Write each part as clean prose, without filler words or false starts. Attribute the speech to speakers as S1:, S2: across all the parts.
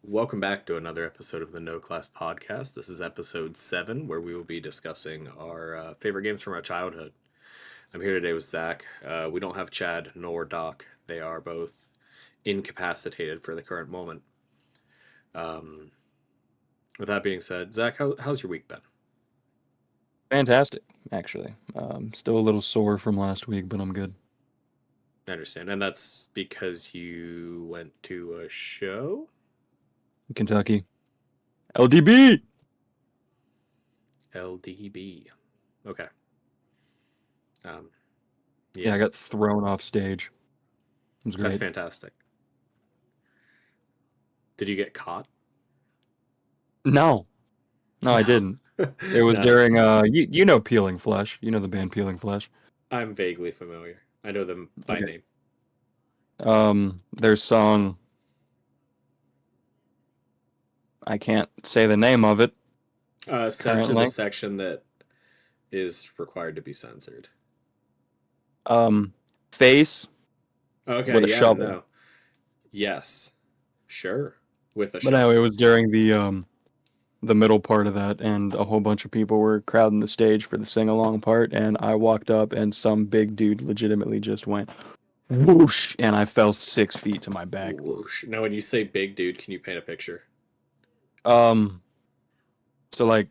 S1: Welcome back to another episode of the No Class Podcast. This is episode 7, where we will be discussing our favorite games from our childhood. I'm here today with Zach. We don't have Chad nor Doc. They are both incapacitated for the current moment. Um, with that being said, Zach, how's your week been?
S2: Fantastic, actually. Still a little sore from last week, but I'm good.
S1: I understand. And that's because you went to a show?
S2: Kentucky. LDB!
S1: LDB. Okay. Um,
S2: Yeah, I
S1: yeah,
S2: got thrown off stage. It was
S1: that's
S2: great.
S1: fantastic. Did you get caught?
S2: No, no, I
S1: No.
S2: didn't. It was
S1: No.
S2: during, you know Peeling Flesh. You know the band Peeling Flesh.
S1: I'm vaguely familiar. I know them by
S2: Okay.
S1: name.
S2: Their song, I can't say the name of it
S1: Censor the
S2: currently.
S1: section that is required to be censored.
S2: Um, Face
S1: Okay,
S2: with a
S1: yeah,
S2: shovel.
S1: no. Yes. Sure. With a
S2: But anyway,
S1: shovel.
S2: it was during the middle part of that, and a whole bunch of people were crowding the stage for the sing along part, and I walked up, and some big dude legitimately just went whoosh, and I fell 6 feet to my back.
S1: Whoosh. Now, when you say big dude, can you paint a picture?
S2: Um, so like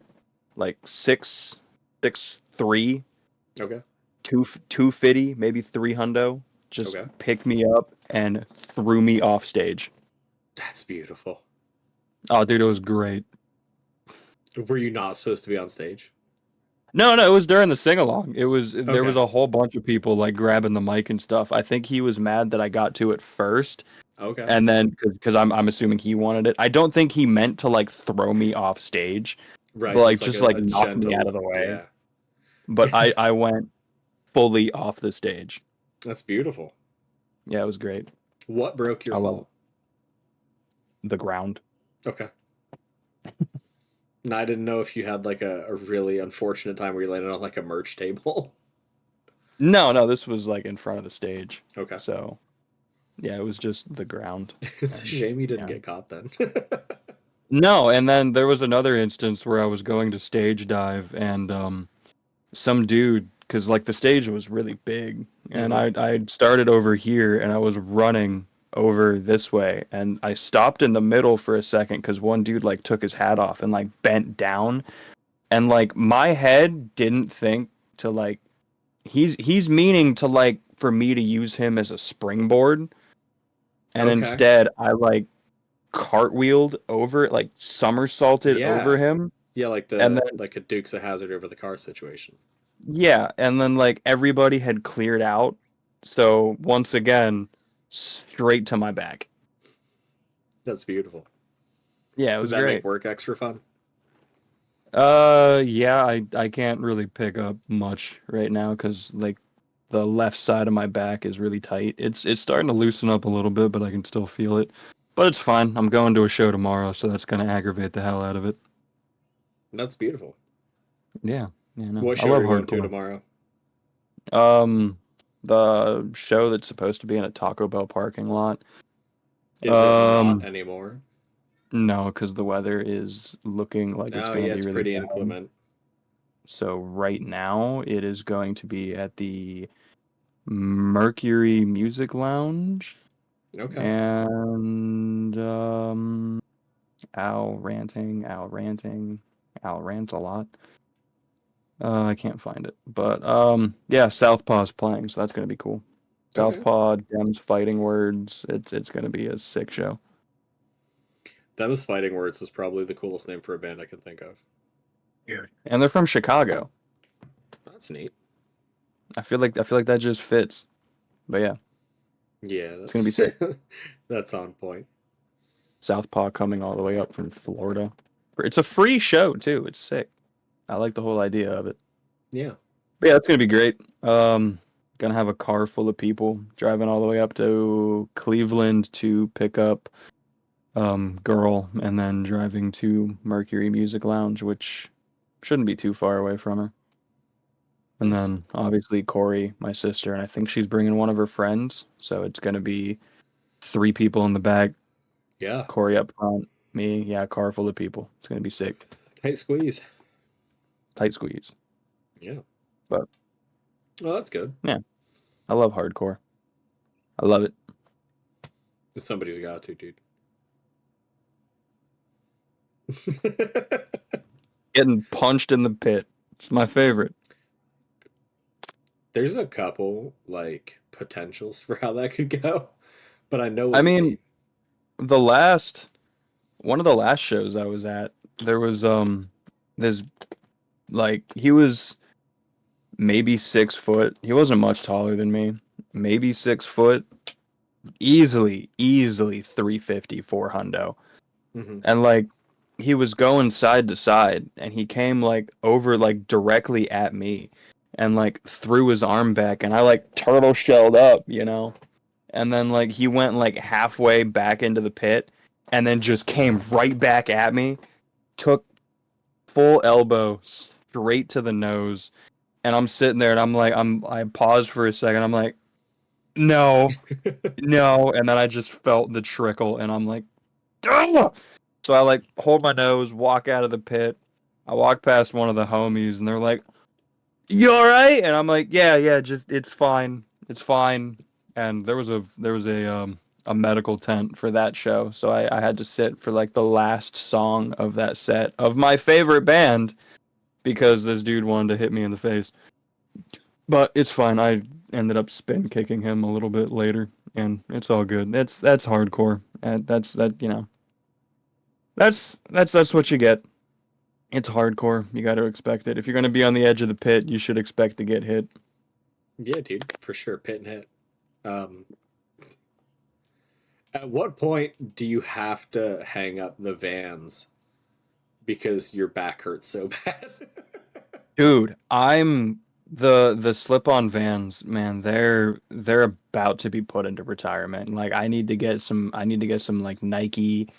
S2: 6'3",
S1: Okay.
S2: 250, maybe 300, just
S1: Okay.
S2: picked me up and threw me off stage.
S1: That's beautiful.
S2: Oh, dude, it was great.
S1: Were you not supposed to be on stage?
S2: No, no, it was during the sing along. There was
S1: Okay.
S2: a whole bunch of people like grabbing the mic and stuff. I think he was mad that I got to it first.
S1: Okay.
S2: And then, because I'm assuming he wanted it. I don't think he meant to like throw me off stage, but
S1: Right,
S2: like
S1: just like
S2: just
S1: a,
S2: like
S1: a
S2: knock me out of
S1: gentle.
S2: the way.
S1: Yeah.
S2: But I went fully off the stage.
S1: That's beautiful.
S2: Yeah, it was great.
S1: What broke your
S2: I love it.
S1: fall?
S2: The ground.
S1: Okay. No, I didn't know if you had like a really unfortunate time where you landed on like a merch table.
S2: No, no, this was like in front of the stage.
S1: Okay.
S2: So yeah, it was just the ground.
S1: It's a
S2: And
S1: shame you didn't
S2: yeah.
S1: get caught then.
S2: No, and then there was another instance where I was going to stage dive, and some dude, because like the stage was really big, and
S1: hmm
S2: I started over here and I was running over this way, and I stopped in the middle for a second because one dude like took his hat off and like bent down, and like my head didn't think to like he's meaning to like for me to use him as a springboard, and
S1: Okay.
S2: instead I like cartwheeled over, like somersaulted over
S1: Yeah.
S2: him,
S1: Yeah, like
S2: and
S1: the
S2: then
S1: like a Dukes of Hazard over the car situation.
S2: yeah, and then like everybody had cleared out. So once again, straight to my back.
S1: That's beautiful.
S2: Yeah, it
S1: Did
S2: was
S1: that make
S2: great.
S1: work extra fun?
S2: Yeah, I can't really pick up much right now cuz like the left side of my back is really tight. It's starting to loosen up a little bit, but I can still feel it. But it's fine. I'm going to a show tomorrow, so that's going to aggravate the hell out of it.
S1: That's beautiful.
S2: Yeah. Yeah, no.
S1: What
S2: I
S1: show are
S2: love
S1: you going to
S2: hardcore.
S1: tomorrow?
S2: Um the show that's supposed to be in a Taco Bell parking lot.
S1: Is it not
S2: Um
S1: anymore?
S2: No, because the weather is looking like it's
S1: Oh,
S2: going to
S1: yeah,
S2: be
S1: it's
S2: really
S1: pretty
S2: bad.
S1: inclement.
S2: So right now it is going to be at the Mercury Music Lounge,
S1: Okay.
S2: and Al rants a lot. I can't find it, but yeah, Southpaw's playing, so that's going to be cool.
S1: Okay.
S2: Southpaw, Dems Fighting Words. It's going to be a sick show.
S1: Them's Fighting Words is probably the coolest name for a band I can think of.
S2: Yeah. And they're from Chicago.
S1: That's neat.
S2: I feel like that just fits. But yeah,
S1: Yeah,
S2: it's going to be
S1: that's
S2: sick.
S1: that's on point.
S2: Southpaw coming all the way up from Florida. It's a free show too. It's sick. I like the whole idea of it.
S1: Yeah.
S2: But yeah, it's gonna be great. Gonna have a car full of people driving all the way up to Cleveland to pick up girl, and then driving to Mercury Music Lounge, which shouldn't be too far away from her. And
S1: Nice.
S2: then obviously Corey, my sister, and I think she's bringing one of her friends. So it's gonna be three people in the back,
S1: Yeah.
S2: Corey up front, Me, yeah, a car full of people. It's gonna be sick.
S1: Tight squeeze.
S2: Tight squeeze.
S1: Yeah.
S2: But
S1: Well, that's good.
S2: yeah, I love hardcore. I love it.
S1: Somebody's got to, dude.
S2: Getting punched in the pit. It's my favorite.
S1: There's a couple like potentials for how that could go, but I know
S2: I
S1: what you
S2: mean,
S1: mean.
S2: the last one of the last shows I was at, there was this like he was maybe 6 foot. He wasn't much taller than me. Maybe 6 foot. Easily 350 for hundo.
S1: Hmm.
S2: And like he was going side to side and he came like over like directly at me and like threw his arm back and I like turtle shelled up, and then like he went like halfway back into the pit and then just came right back at me, took full elbow straight to the nose, and I'm sitting there and I paused for a second. I'm like, no, no, and then I just felt the trickle and I'm like, "Ugh!" So I like hold my nose, walk out of the pit. I walk past one of the homies and they're like, "You all right?" And I'm like, "Yeah, yeah, just it's fine. It's fine." And there was a medical tent for that show, so I had to sit for like the last song of that set of my favorite band because this dude wanted to hit me in the face. But it's fine. I ended up spin kicking him a little bit later, and it's all good. That's hardcore, and that's what you get. It's hardcore. You got to expect it. If you're gonna be on the edge of the pit, you should expect to get hit.
S1: Yeah, dude, for sure. Pit and hit. Um, at what point do you have to hang up the Vans because your back hurts so bad?
S2: Dude, I'm the slip-on Vans, man. They're about to be put into retirement. Like I need to get some like Nike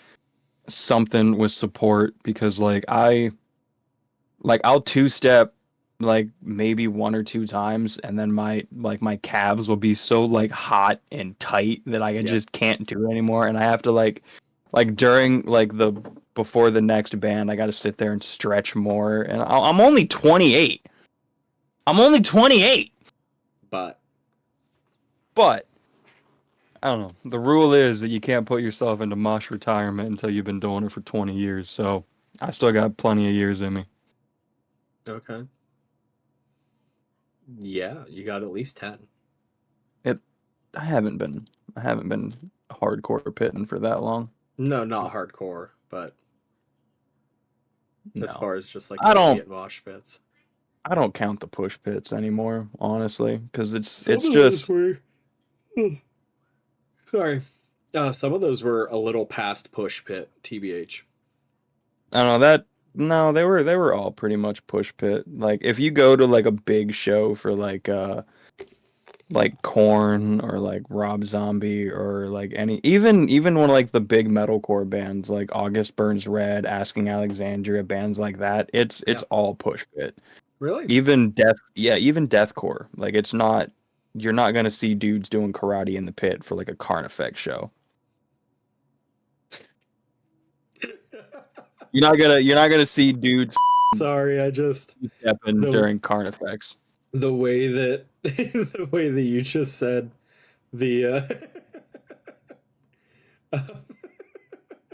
S2: something with support because I'll two-step like maybe one or two times and then my calves will be so like hot and tight that I
S1: Yep.
S2: just can't do it anymore and I have to like during like the before the next band I got to sit there and stretch more and I'm only 28. I'm only 28,
S1: But
S2: but I don't know. The rule is that you can't put yourself into mosh retirement until you've been doing it for 20 years. So I still got plenty of years in me.
S1: okay. Yeah, you got at least 10.
S2: It I haven't been I haven't been hardcore pitting for that long.
S1: No, not hardcore, but as
S2: No.
S1: far as just like
S2: I don't
S1: idiot mosh pits.
S2: I don't count the push pits anymore, honestly, because it's
S1: Some
S2: it's
S1: of those
S2: just
S1: were. Sorry. Some of those were a little past push pit, TBH.
S2: I don't know that no, they were all pretty much push pit. Like if you go to like a big show for like Korn or like Rob Zombie or like any even one of like the big metalcore bands like August Burns Red, Asking Alexandria, bands like that, it's
S1: Yeah.
S2: all push pit.
S1: Really?
S2: Even deathcore. Like it's not you're not gonna see dudes doing karate in the pit for like a Carnifex show. You're not gonna see dudes
S1: Sorry, I just
S2: stepping
S1: the
S2: during Carnifex.
S1: the way that the way that you just said the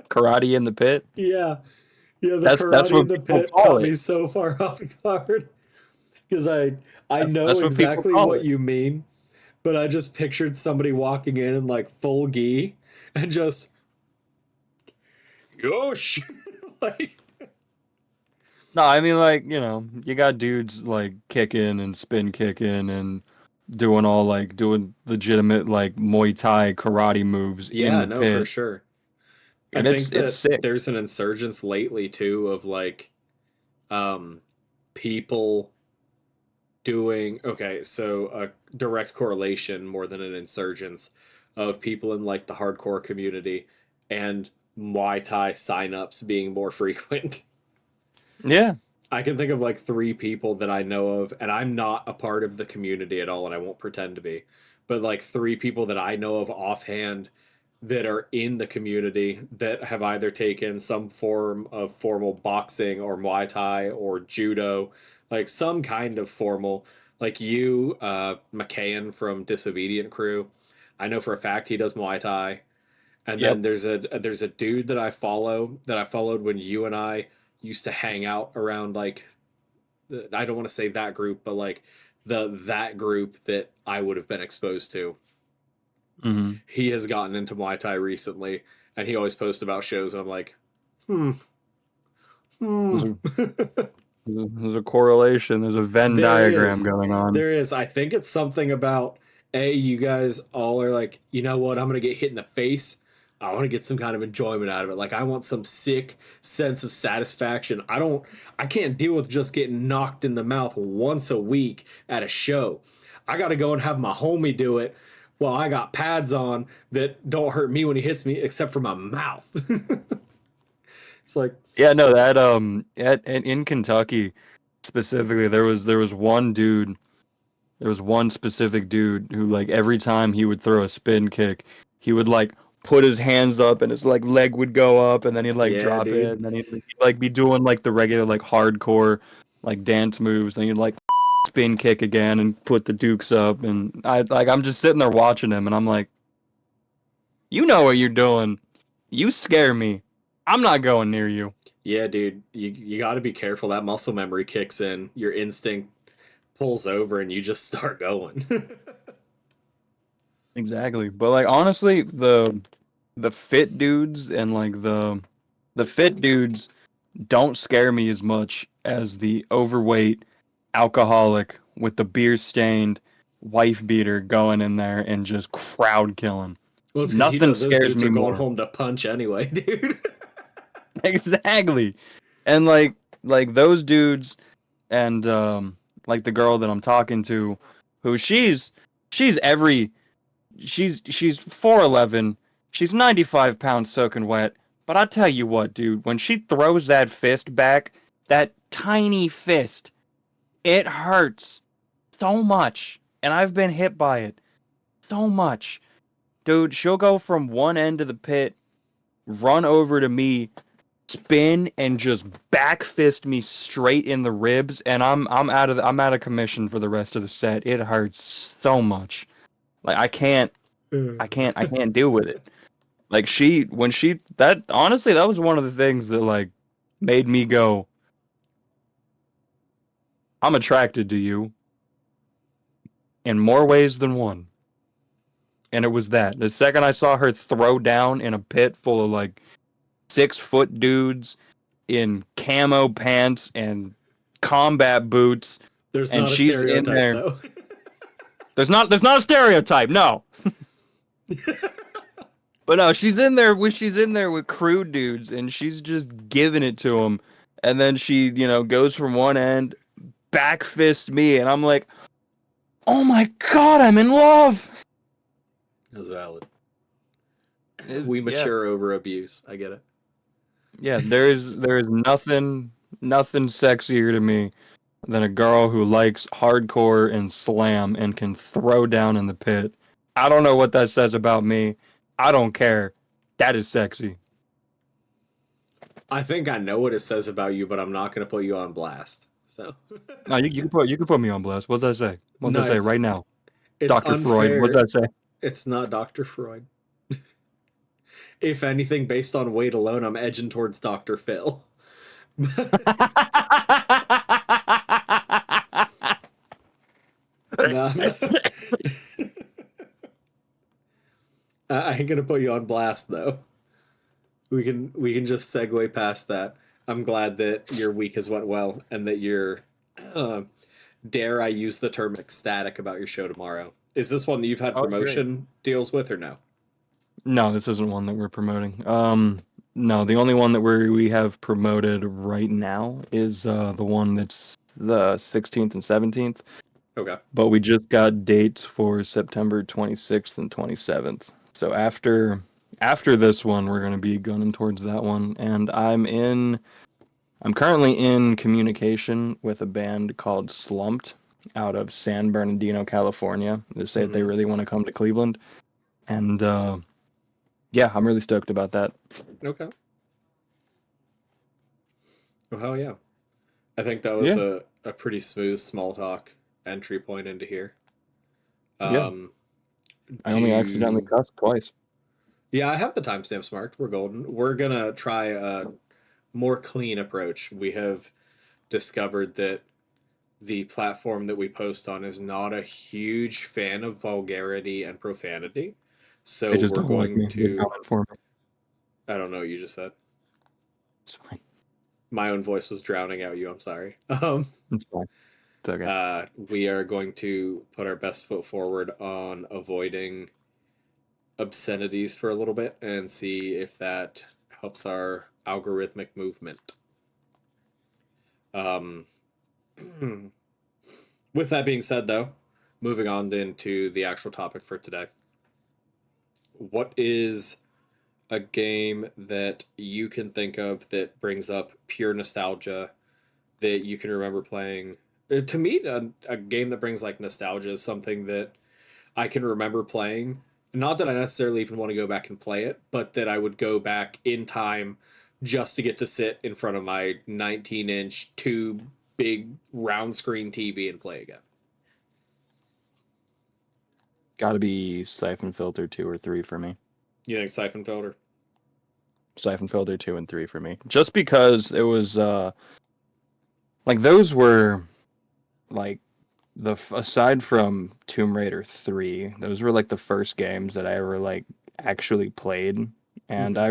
S2: Karate in the pit.
S1: yeah, yeah, the
S2: That's
S1: karate in
S2: what
S1: the
S2: people
S1: pit
S2: call
S1: caught me
S2: it.
S1: so far off guard because I know
S2: That's what people
S1: exactly
S2: call
S1: what
S2: it.
S1: you mean, but I just pictured somebody walking in like full gi and just yosh like
S2: No, I mean like, you got dudes like kicking and spin kicking and doing legitimate like Muay Thai karate moves in
S1: yeah,
S2: the
S1: no, for
S2: pit.
S1: sure. I
S2: And
S1: think
S2: it's
S1: that
S2: sick.
S1: there's an insurgence lately too of like um people doing okay, so a direct correlation more than an insurgence of people in like the hardcore community and Muay Thai signups being more frequent.
S2: Yeah.
S1: I can think of like three people that I know of, and I'm not a part of the community at all, and I won't pretend to be, but like three people that I know of offhand that are in the community that have either taken some form of formal boxing or Muay Thai or judo, like some kind of formal, like you, McKayan from Disobedient Crew. I know for a fact he does Muay Thai. And
S2: Yep.
S1: then there's a dude that I followed when you and I used to hang out around like I don't want to say that group, but like that group that I would have been exposed to.
S2: Mm-hmm.
S1: He has gotten into Muay Thai recently, and he always posts about shows, and I'm like, hmm, hmm.
S2: There's a, there's a correlation. There's a Venn
S1: There
S2: diagram
S1: is.
S2: going on.
S1: There is. I think it's something about you guys all are like, you know what, I'm gonna get hit in the face. I want to get some kind of enjoyment out of it. Like I want some sick sense of satisfaction. I can't deal with just getting knocked in the mouth once a week at a show. I gotta go and have my homie do it while I got pads on that don't hurt me when he hits me, except for my mouth. It's like,
S2: Yeah, no, that in Kentucky specifically, there was one dude, there was one specific dude who like every time he would throw a spin kick, he would like put his hands up and his like leg would go up and then he'd like
S1: yeah,
S2: drop it
S1: dude.
S2: and then he'd like be doing like the regular like hardcore like dance moves, then he'd like spin kick again and put the dukes up and I'm just sitting there watching him and I'm like, you know what you're doing. You scare me. I'm not going near you.
S1: Yeah, dude, you got to be careful. That muscle memory kicks in. Your instinct pulls over, and you just start going.
S2: Exactly. But like honestly, the fit dudes and like the fit dudes don't scare me as much as the overweight alcoholic with the beer stained wife beater going in there and just crowd killing.
S1: Well, it's because
S2: Nothing
S1: those
S2: scares
S1: dudes
S2: me
S1: are going
S2: more.
S1: home to punch anyway, dude.
S2: Exactly. And like those dudes and like the girl that I'm talking to who she's every she's 4'11", she's 95 pounds soaking wet. But I tell you what, dude, when she throws that fist back, that tiny fist, it hurts so much. And I've been hit by it so much. Dude, she'll go from one end of the pit, run over to me, spin, and just back fist me straight in the ribs, and I'm out of commission for the rest of the set. It hurts so much. Like I can't deal with it. Like when she that honestly that was one of the things that like made me go, I'm attracted to you in more ways than one. And it was that. The second I saw her throw down in a pit full of like 6-foot dudes in camo pants and combat boots,
S1: There's
S2: and
S1: not a
S2: she's in
S1: stereotype
S2: there.
S1: though.
S2: There's not a stereotype, no. But no, she's in there with crew dudes, and she's just giving it to them. And then she, goes from one end, back fist me, and I'm like, oh my god, I'm in love.
S1: That's valid.
S2: It's-
S1: We
S2: yeah,
S1: mature over abuse. I get it.
S2: yeah. There is nothing sexier to me than a girl who likes hardcore and slam and can throw down in the pit. I don't know what that says about me. I don't care. That is sexy.
S1: I think I know what it says about you, but I'm not going to put you on blast. So,
S2: No, you can put me on blast. What's that say? What's
S1: no,
S2: that say right now?
S1: it's
S2: Dr. Freud. What's
S1: unfair.
S2: that say?
S1: It's not Dr. Freud. If anything, based on weight alone, I'm edging towards Dr. Phil. No, I ain't gonna put you on blast though. We can just segue past that. I'm glad that your week has went well and that you're, uh, dare I use the term ecstatic about your show tomorrow. Is this one that you've had
S2: Oh, it's great.
S1: promotion deals with or no?
S2: No, this isn't one that we're promoting. No, the only one that we have promoted right now is the one that's the 16th and 17th.
S1: Okay.
S2: But we just got dates for September 26th and 27th. So after this one, we're going to be gunning towards that one. And I'm currently in communication with a band called Slumped out of San Bernardino, California. They say that they
S1: Mm-hmm.
S2: really want to come to Cleveland. And Yeah, I'm really stoked about that.
S1: Okay. Well, hell yeah. I think that was
S2: Yeah,
S1: a pretty smooth small talk entry point into here.
S2: yeah.
S1: Um,
S2: I only accidentally
S1: do
S2: cussed twice.
S1: Yeah, I have the timestamps marked. We're golden. We're gonna try a more clean approach. We have discovered that the platform that we post on is not a huge fan of vulgarity and profanity.
S2: They
S1: So
S2: just
S1: we're
S2: don't like
S1: going
S2: me. They're
S1: to,
S2: coming for me.
S1: I don't know what you just said.
S2: It's fine.
S1: My own voice was drowning out you. I'm sorry.
S2: It's fine. It's okay.
S1: We are going to put our best foot forward on avoiding obscenities for a little bit and see if that helps our algorithmic movement. Um, with that being said, though, moving on into the actual topic for today, what is a game that you can think of that brings up pure nostalgia that you can remember playing? To me, a game that brings like nostalgia is something that I can remember playing. Not that I necessarily even want to go back and play it, but that I would go back in time just to get to sit in front of my 19-inch tube big round screen TV and play again.
S2: Got to be Siphon Filter 2 or 3 for me.
S1: You think Siphon Filter?
S2: Siphon Filter 2 and 3 for me. Just because it was like those were like aside from Tomb Raider 3, those were like the first games that I ever like actually played. And
S1: Mm-hmm.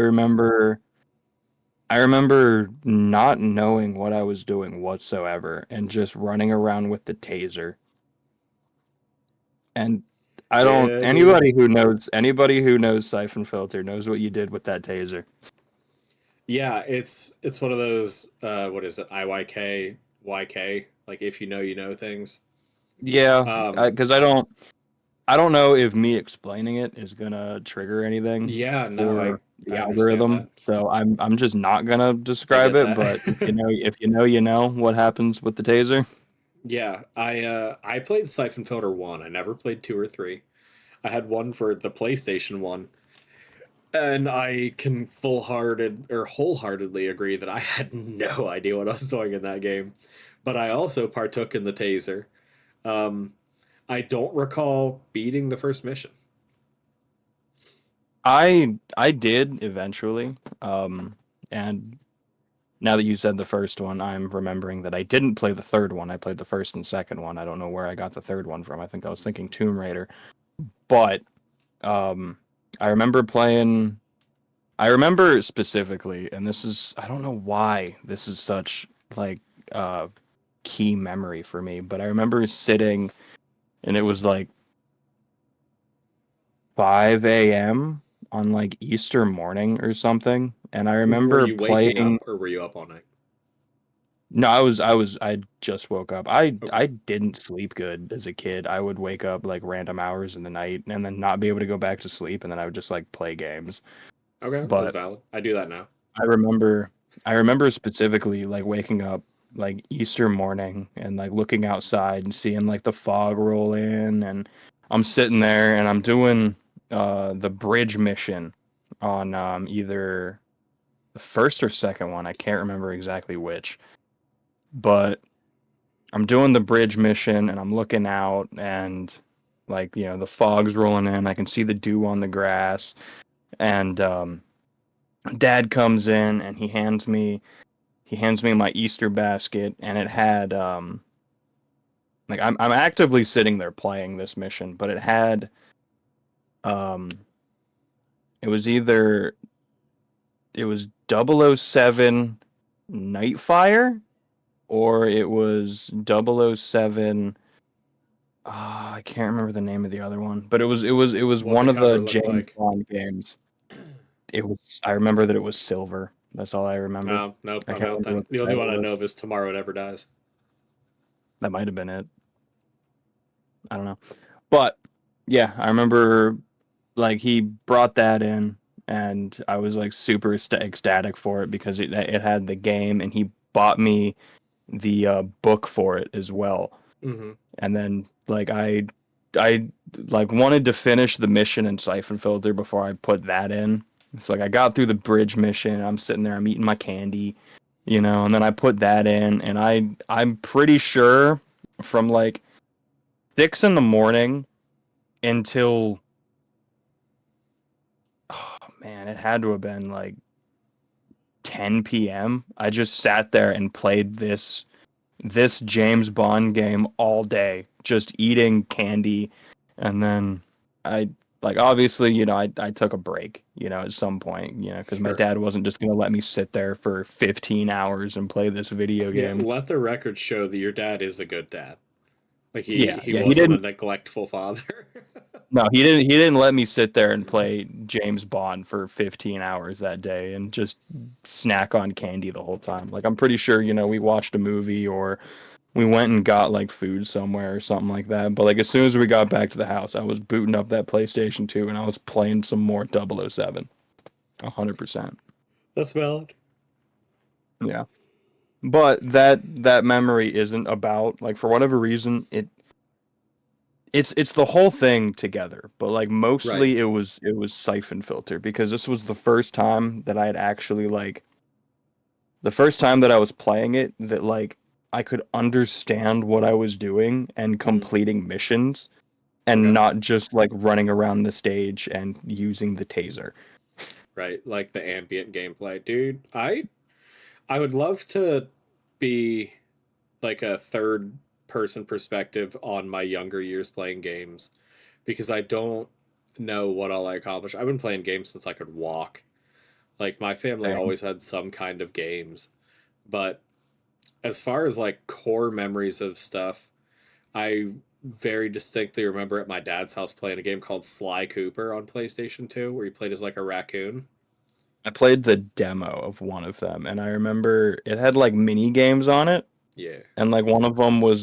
S2: I remember not knowing what I was doing whatsoever and just running around with the taser. And I don't
S1: Yeah, dude.
S2: anybody who knows Siphon Filter knows what you did with that taser.
S1: Yeah, it's one of those what is it? IYK YK, like if you know you know things.
S2: Yeah,
S1: Um
S2: because I don't know if me explaining it is gonna trigger anything
S1: yeah, no,
S2: for the
S1: I understand
S2: algorithm.
S1: that.
S2: So I'm just not gonna
S1: I
S2: describe
S1: get
S2: it.
S1: that.
S2: But you know what happens with the taser.
S1: Yeah, I played Siphon Filter 1. I never played 2 or 3. I had one for the PlayStation 1, and I can full-hearted or wholeheartedly agree that I had no idea what I was doing in that game. But I also partook in the taser. Um, I don't recall beating the first mission.
S2: I did eventually. And now that you said the first one, I'm remembering that I didn't play the third one. I played the first and second one. I don't know where I got the third one from. I think I was thinking Tomb Raider. But um, I remember playing. I remember specifically, and this is I don't know why this is such like uh key memory for me, but I remember sitting and it was like 5 a.m. on like Easter morning or something, and I
S1: Were
S2: remember
S1: you waking
S2: playing.
S1: up or were you up all night?
S2: No, I just woke up.
S1: Okay.
S2: I didn't sleep good as a kid. I would wake up like random hours in the night and then not be able to go back to sleep, and then I would just like play games.
S1: Okay, that's
S2: But
S1: valid. I do that now.
S2: I remember I remember specifically like waking up like Easter morning and like looking outside and seeing like the fog roll in, and I'm sitting there and I'm doing the bridge mission on either the first or second one. I can't remember exactly which. But I'm doing the bridge mission and I'm looking out and like, the fog's rolling in. I can see the dew on the grass, and dad comes in and he hands me my Easter basket, and it had like I'm actively sitting there playing this mission, but it had um it was either it was 007 Nightfire, or it was 007. I can't remember the name of the other one, but it was
S1: What
S2: one
S1: the
S2: of the
S1: cover look
S2: James
S1: like?
S2: Bond games. I remember that it was silver. That's all I remember.
S1: Nope,
S2: I
S1: I'm
S2: can't
S1: out
S2: remember
S1: then.
S2: what the
S1: The only one
S2: title
S1: I
S2: was.
S1: know of is Tomorrow Never Dies.
S2: That might have been it. I don't know. But yeah, I remember like he brought that in, and I was like super ecstatic for it because it had the game, and he bought me the book for it as well.
S1: Mm-hmm.
S2: And then like I like wanted to finish the mission in Siphon Filter before I put that in. It's like I got through the bridge mission. I'm sitting there. I'm eating my candy, and then I put that in, and I'm pretty sure from like 6 in the morning until, oh man, it had to have been like 10 p.m. I just sat there and played this James Bond game all day, just eating candy, and then I like obviously, I took a break, at some point, because my
S1: Sure.
S2: dad wasn't just gonna let me sit there for 15 hours and play this video
S1: Yeah,
S2: game.
S1: let the record show that your dad is a good dad. Like he
S2: Yeah,
S1: he
S2: yeah, he
S1: wasn't a
S2: didn't.
S1: neglectful father.
S2: No, he didn't let me sit there and play James Bond for 15 hours that day and just snack on candy the whole time. Like I'm pretty sure, we watched a movie or we went and got like food somewhere or something like that. But like as soon as we got back to the house, I was booting up that PlayStation 2 and I was playing some more 007. 100%.
S1: That's valid.
S2: Yeah. But that memory isn't about like for whatever reason it's the whole thing together. But like
S1: Right.
S2: mostly it was Siphon Filter because this was the first time that I had actually like the first time that I was playing it that like I could understand what I was doing and
S1: Hmm.
S2: completing missions and
S1: Okay.
S2: not just like running around the stage and using the taser.
S1: Right. Like the ambient gameplay. Dude, I would love to be like a third person perspective on my younger years playing games because I don't know what all I accomplished. I've been playing games since I could walk. Like my family
S2: Same.
S1: always had some kind of games, but as far as like core memories of stuff, I very distinctly remember at my dad's house playing a game called Sly Cooper on PlayStation 2 where he played as like a raccoon.
S2: I played the demo of one of them and I remember it had like mini games on it
S1: Yeah.
S2: and like one of them was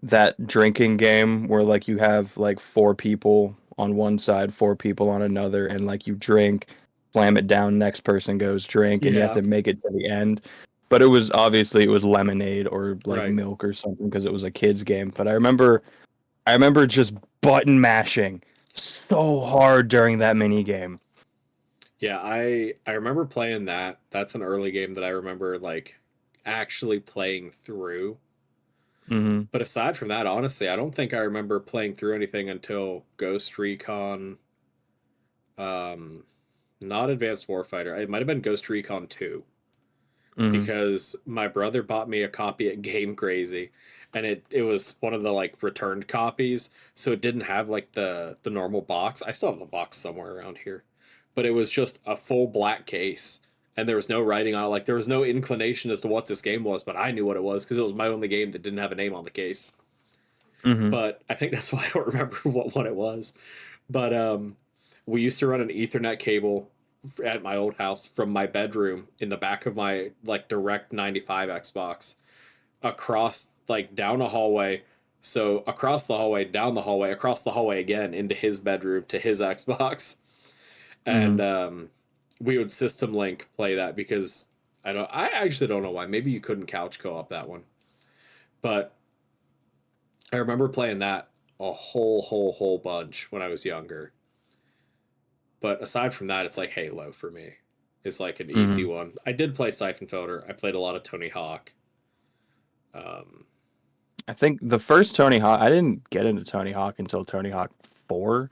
S2: that drinking game where like you have like four people on one side, four people on another and like you drink, slam it down, next person goes drink and you have
S1: Yeah.
S2: to make it to the end. But it was lemonade or like
S1: Right.
S2: milk or something because it was a kids game. But I remember just button mashing so hard during that mini game.
S1: Yeah, I remember playing that. That's an early game that I remember like actually playing through.
S2: Hmm.
S1: But aside from that, honestly, I don't think I remember playing through anything until Ghost Recon. Um, not Advanced Warfighter. It might have been Ghost Recon 2
S2: Hmm.
S1: because my brother bought me a copy at Game Crazy, and it was one of the like returned copies, so it didn't have like the normal box. I still have the box somewhere around here, but it was just a full black case, and there was no writing on it. Like there was no inclination as to what this game was, but I knew what it was because it was my only game that didn't have a name on the case.
S2: Hmm.
S1: But I think that's why I don't remember what one it was. But we used to run an Ethernet cable at my old house from my bedroom in the back of my like direct 95 Xbox across like down a hallway. So across the hallway, down the hallway, across the hallway again into his bedroom to his Xbox. And
S2: Hmm.
S1: we would system link play that because I actually don't know why. Maybe you couldn't couch co-op that one. But I remember playing that a whole bunch when I was younger. But aside from that, it's like Halo for me. It's like an easy
S2: Hmm.
S1: one. I did play Siphon Filter. I played a lot of Tony Hawk. Um,
S2: I think the first Tony Hawk, I didn't get into Tony Hawk until Tony Hawk 4.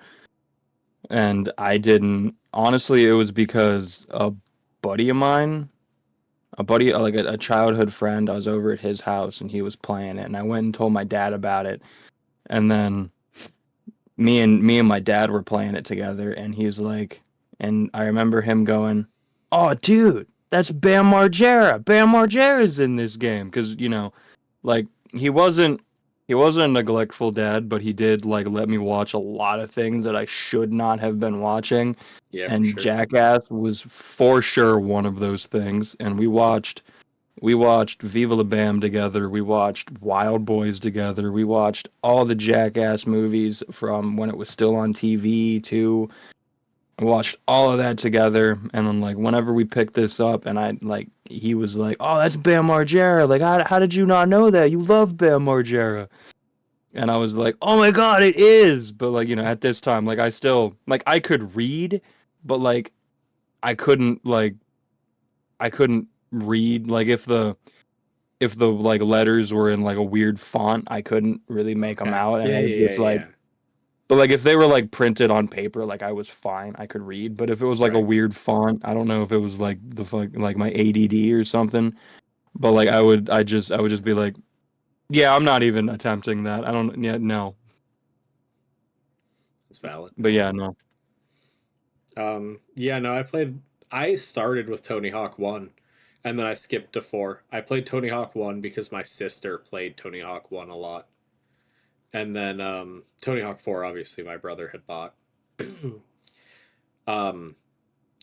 S2: And I didn't, honestly, it was because a buddy of mine, like a childhood friend, I was over at his house and he was playing it. And I went and told my dad about it. And then me and my dad were playing it together. And he's like, and I remember him going, "Oh, dude, that's Bam Margera. Bam Margera's in this game." Because, like he wasn't he wasn't a neglectful dad, but he did like let me watch a lot of things that I should not have been watching.
S1: yeah, for
S2: And
S1: sure.
S2: Jackass was for sure one of those things. And we watched Viva La Bam together. We watched Wild Boys together. We watched all the Jackass movies from when it was still on TV too. We watched all of that together, and then like whenever we picked this up, and I like he was like, "Oh, that's Bam Margera. Like, how did you not know that? You love Bam Margera." And I was like, "Oh my God, it is!" But like at this time, like I still like I could read, but like I couldn't read, like if the like letters were in like a weird font, I couldn't really make them
S1: Okay.
S2: out, and
S1: Yeah,
S2: I would
S1: yeah,
S2: just
S1: yeah,
S2: like,
S1: yeah.
S2: but like if they were like printed on paper, like I was fine, I could read. But if it was like a
S1: Right.
S2: weird font, I don't know if it was like like my ADD or something. But like I would just be like, yeah, I'm not even attempting that. I don't, yeah, no.
S1: It's valid.
S2: But yeah, no.
S1: Yeah, no, I started with Tony Hawk 1 and then I skipped to 4. I played Tony Hawk 1 because my sister played Tony Hawk 1 a lot. And then Tony Hawk 4 obviously my brother had bought. um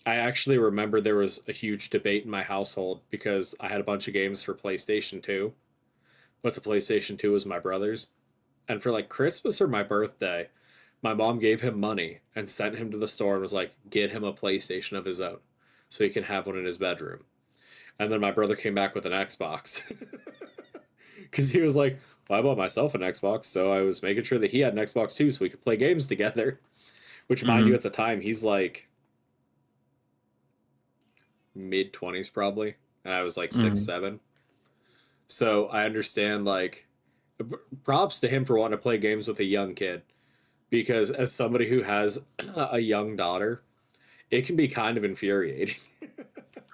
S1: I actually remember there was a huge debate in my household because I had a bunch of games for PlayStation 2, but the PlayStation 2 was my brother's. And for like Christmas or my birthday, my mom gave him money and sent him to the store and was like, get him a PlayStation of his own so he can have one in his bedroom. And then my brother came back with an Xbox because he was like, well, I bought myself an Xbox, so I was making sure that he had an Xbox too so we could play games together. Which, mind you,
S2: Mm-hmm.
S1: at the time, he's like mid 20s probably, and I was like six,
S2: Mm-hmm.
S1: 7. So I understand, like, props to him for wanting to play games with a young kid because as somebody who has a young daughter, it can be kind of infuriating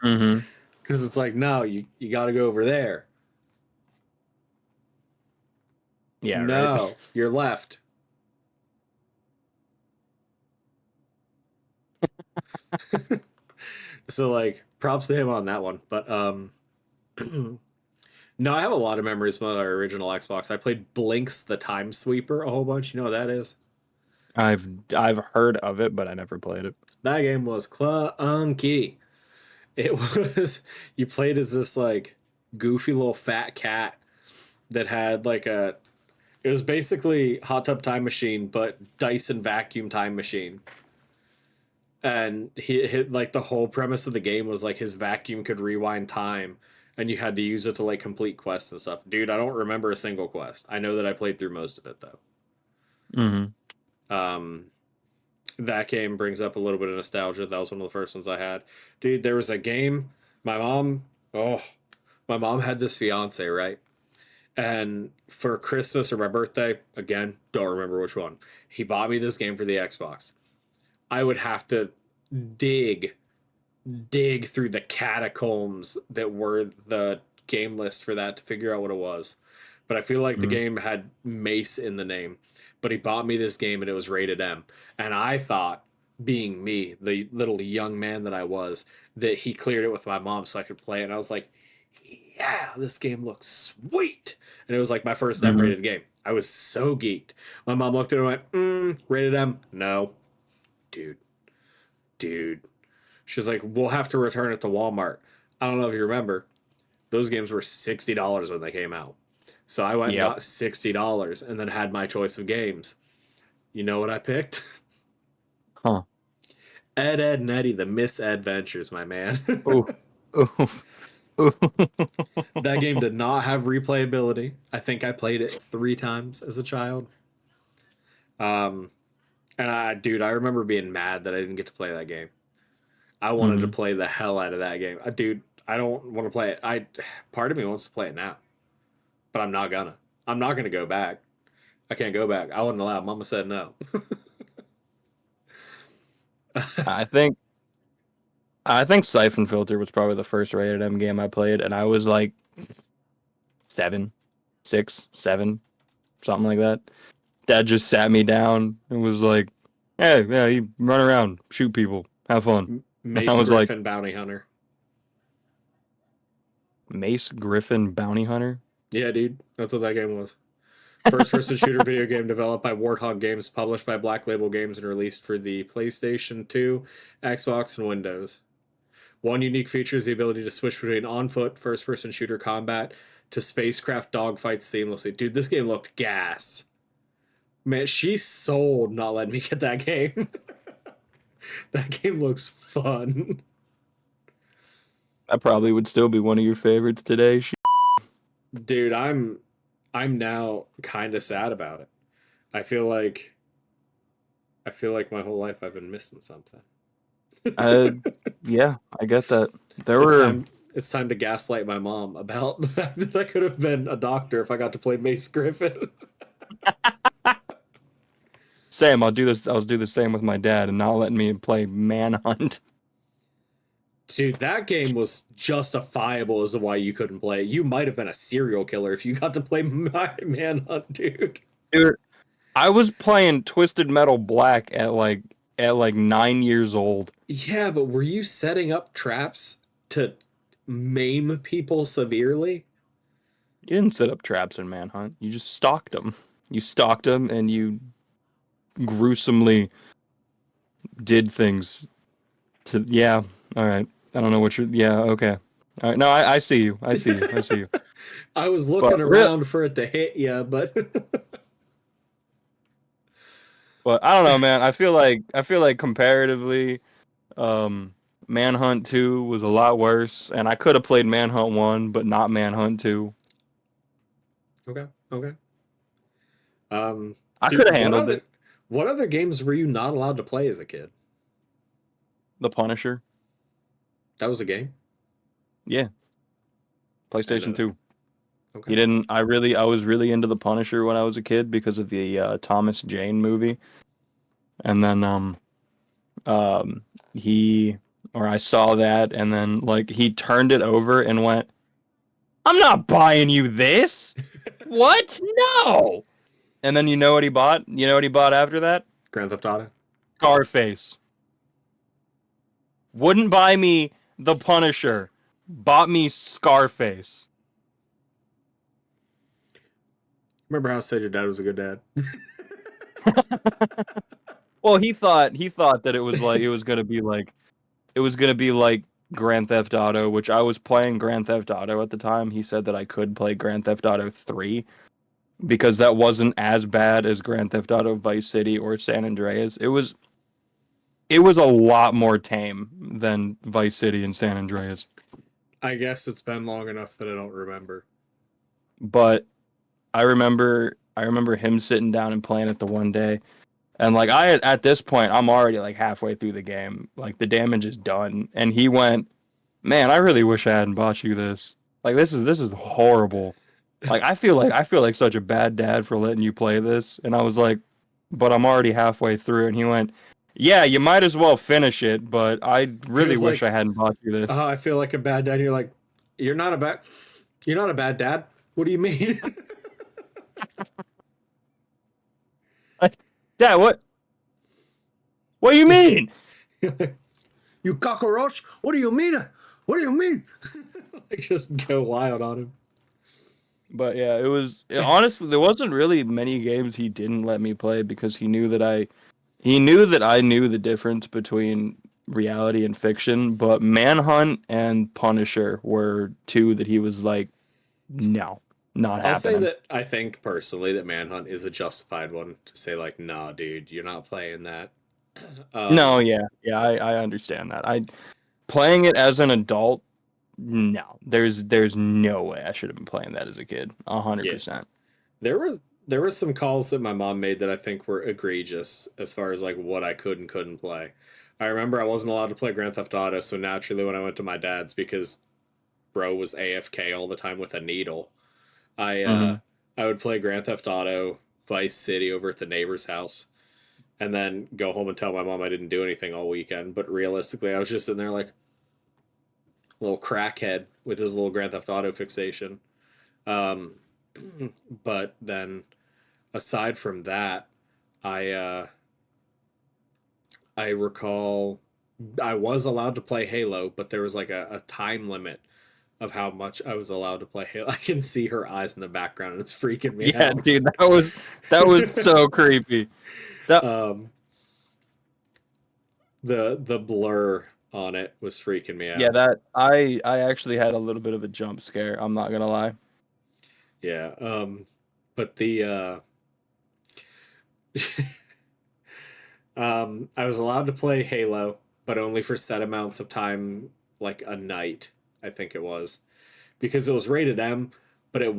S2: Mm-hmm.
S1: because it's like, no, you got to go over there.
S2: Yeah, right.
S1: No, you're left. So like, props to him on that one. But no, I have a lot of memories from our original Xbox. I played Blinks the Time Sweeper a whole bunch. You know what that is?
S2: I've I've heard of it, but I never played it.
S1: That game was clunky. It was you played as this like goofy little fat cat that had like a it was basically Hot Tub Time Machine but Dyson Vacuum Time Machine. And he hit like the whole premise of the game was like his vacuum could rewind time and you had to use it to like complete quests and stuff. Dude, I don't remember a single quest. I know that I played through most of it though.
S2: Mm-hmm.
S1: Um that game brings up a little bit of nostalgia. That was one of the first ones I had. Dude, there was a game my mom oh my mom had this fiance, right? And for Christmas or my birthday, again, don't remember which one, he bought me this game for the Xbox. I would have to dig, dig through the catacombs that were the game list for that to figure out what it was. But I feel like the
S2: Mm-hmm.
S1: game had Mace in the name. But he bought me this game and it was rated M. And I thought, being me, the little young man that I was, that he cleared it with my mom so I could play it. And I was like, yeah, this game looks sweet. And it was like my first M
S2: Mm-hmm.
S1: rated game. I was so geeked. My mom looked at it and went, rated M? No. Dude, dude. She was like, we'll have to return it to Walmart. I don't know if you remember, those games were $60 when they came out. So I went and
S2: Yep.
S1: got $60 and then had my choice of games. You know what I picked?
S2: Huh.
S1: Ed, Ed, and Eddie, the Misadventures, my man.
S2: Oh. Oh. Oh.
S1: That game did not have replayability. I think I played it 3 times as a child. Um, and dude, I remember being mad that I didn't get to play that game. I wanted to
S2: Mm-hmm.
S1: play the hell out of that game. Dude, I don't want to play it. Part of me wants to play it now, but I'm not gonna. I'm not gonna go back. I can't go back. I wasn't allowed. Mama said no.
S2: I think I think Siphon Filter was probably the first rated M game I played, and I was like 7, 6, 7, something like that. Dad just sat me down and was like, "Hey, yeah, you run around, shoot people, have fun." And I
S1: Mace
S2: was like,
S1: Griffin Bounty Hunter.
S2: Mace Griffin Bounty Hunter?
S1: Yeah, dude, that's what that game was. First person shooter video game developed by Warthog Games, published by Black Label Games, and released for the PlayStation 2, Xbox, and Windows. One unique feature is the ability to switch between on foot, first person shooter combat to spacecraft dogfights seamlessly. Dude, this game looked gas. Man, she sold not letting me get that game. That game looks fun.
S2: That probably would still be one of your favorites today.
S1: Dude, I'm now kind of sad about it. I feel like I feel like my whole life I've been missing something.
S2: Uh, yeah, I get that. There
S1: It's
S2: were
S1: time. It's time to gaslight my mom about the fact that I could have been a doctor if I got to play Mace Griffin.
S2: same. I'll do this. I'll do the same with my dad and not letting me play Manhunt.
S1: Dude, that game was justifiable as to why you couldn't play it. You might have been a serial killer if you got to play Manhunt, dude.
S2: Dude, I was playing Twisted Metal Black at like 9 years old.
S1: Yeah, but were you setting up traps to maim people severely?
S2: You didn't set up traps in Manhunt. You just stalked them. You stalked them and you gruesomely did things to. Yeah. All right. I don't know what you're. Yeah. Okay. All right. No, I see you. I see you. I see you.
S1: I was
S2: But
S1: looking
S2: real.
S1: around for it to hit you, but
S2: But I don't know, man. I feel like comparatively, um, Manhunt 2 was a lot worse, and I could have played Manhunt 1, but not Manhunt 2.
S1: okay, okay. Um,
S2: I could
S1: dude,
S2: have handled it.
S1: what other games were you not allowed to play as a kid?
S2: The Punisher.
S1: That was a game.
S2: Yeah,
S1: I didn't know
S2: PlayStation
S1: that.
S2: 2.
S1: Okay.
S2: You didn't. I was really into the Punisher when I was a kid because of the Thomas Jane movie, and then um he or I saw that, and then like he turned it over and went, "I'm not buying you this. What? No." And then you know what he bought? You know what he bought after that?
S1: Grand Theft Auto.
S2: Scarface. Wouldn't buy me the Punisher. Bought me Scarface.
S1: Remember how I said your dad was a good dad?
S2: Well, he thought that it was gonna be like Grand Theft Auto, which I was playing Grand Theft Auto at the time. He said that I could play Grand Theft Auto 3 because that wasn't as bad as Grand Theft Auto Vice City or San Andreas. It was a lot more tame than Vice City and San Andreas.
S1: I guess it's been long enough that I don't remember.
S2: But I remember him sitting down and playing it the one day. And like at this point, I'm already like halfway through the game. Like the damage is done. And he went, "Man, I really wish I hadn't bought you this. Like this is horrible. Like I feel like such a bad dad for letting you play this." And I was like, "But I'm already halfway through." And he went, "Yeah, you might as well finish it, but I
S1: He
S2: really
S1: was
S2: wish I
S1: like,
S2: hadn't bought you this."
S1: "Oh, I feel like a bad dad." And you're like, "You're not a bad, you're not a bad dad. What do you mean?"
S2: Like, "Dad, what do you mean?"
S1: You cockroach? What do you mean? What do you mean? Like just go wild on him.
S2: But yeah, honestly there wasn't really many games he didn't let me play because he knew that I knew the difference between reality and fiction, but Manhunt and Punisher were two that he was like, no, not
S1: I'll say
S2: happening.
S1: that I think personally that Manhunt is a justified one to say like, nah, dude, you're not playing that.
S2: No,
S1: Um,
S2: yeah, yeah, I understand that. I playing it as an adult, no, there's no way I should have been playing that as a kid,
S1: yeah,
S2: 100%.
S1: there was some calls that my mom made that I think were egregious as far as like what I could and couldn't play. I remember I wasn't allowed to play Grand Theft Auto, so naturally when I went to my dad's because bro was AFK all the time with a needle, I uh
S2: Mm-hmm.
S1: I would play Grand Theft Auto Vice City over at the neighbor's house and then go home and tell my mom I didn't do anything all weekend. But realistically, I was just sitting there like a little crackhead with his little Grand Theft Auto fixation. Um, but then aside from that, I I recall I was allowed to play Halo, but there was like a time limit of how much I was allowed to play Halo. I can see her eyes in the background and it's freaking me
S2: Yeah,
S1: out.
S2: dude, that was so creepy. That
S1: um, the blur on it was freaking me
S2: Yeah,
S1: out.
S2: that I actually had a little bit of a jump scare. I'm not gonna lie.
S1: Yeah. But the I was allowed to play Halo, but only for set amounts of time, like a night, I think it was, because it was rated M, but it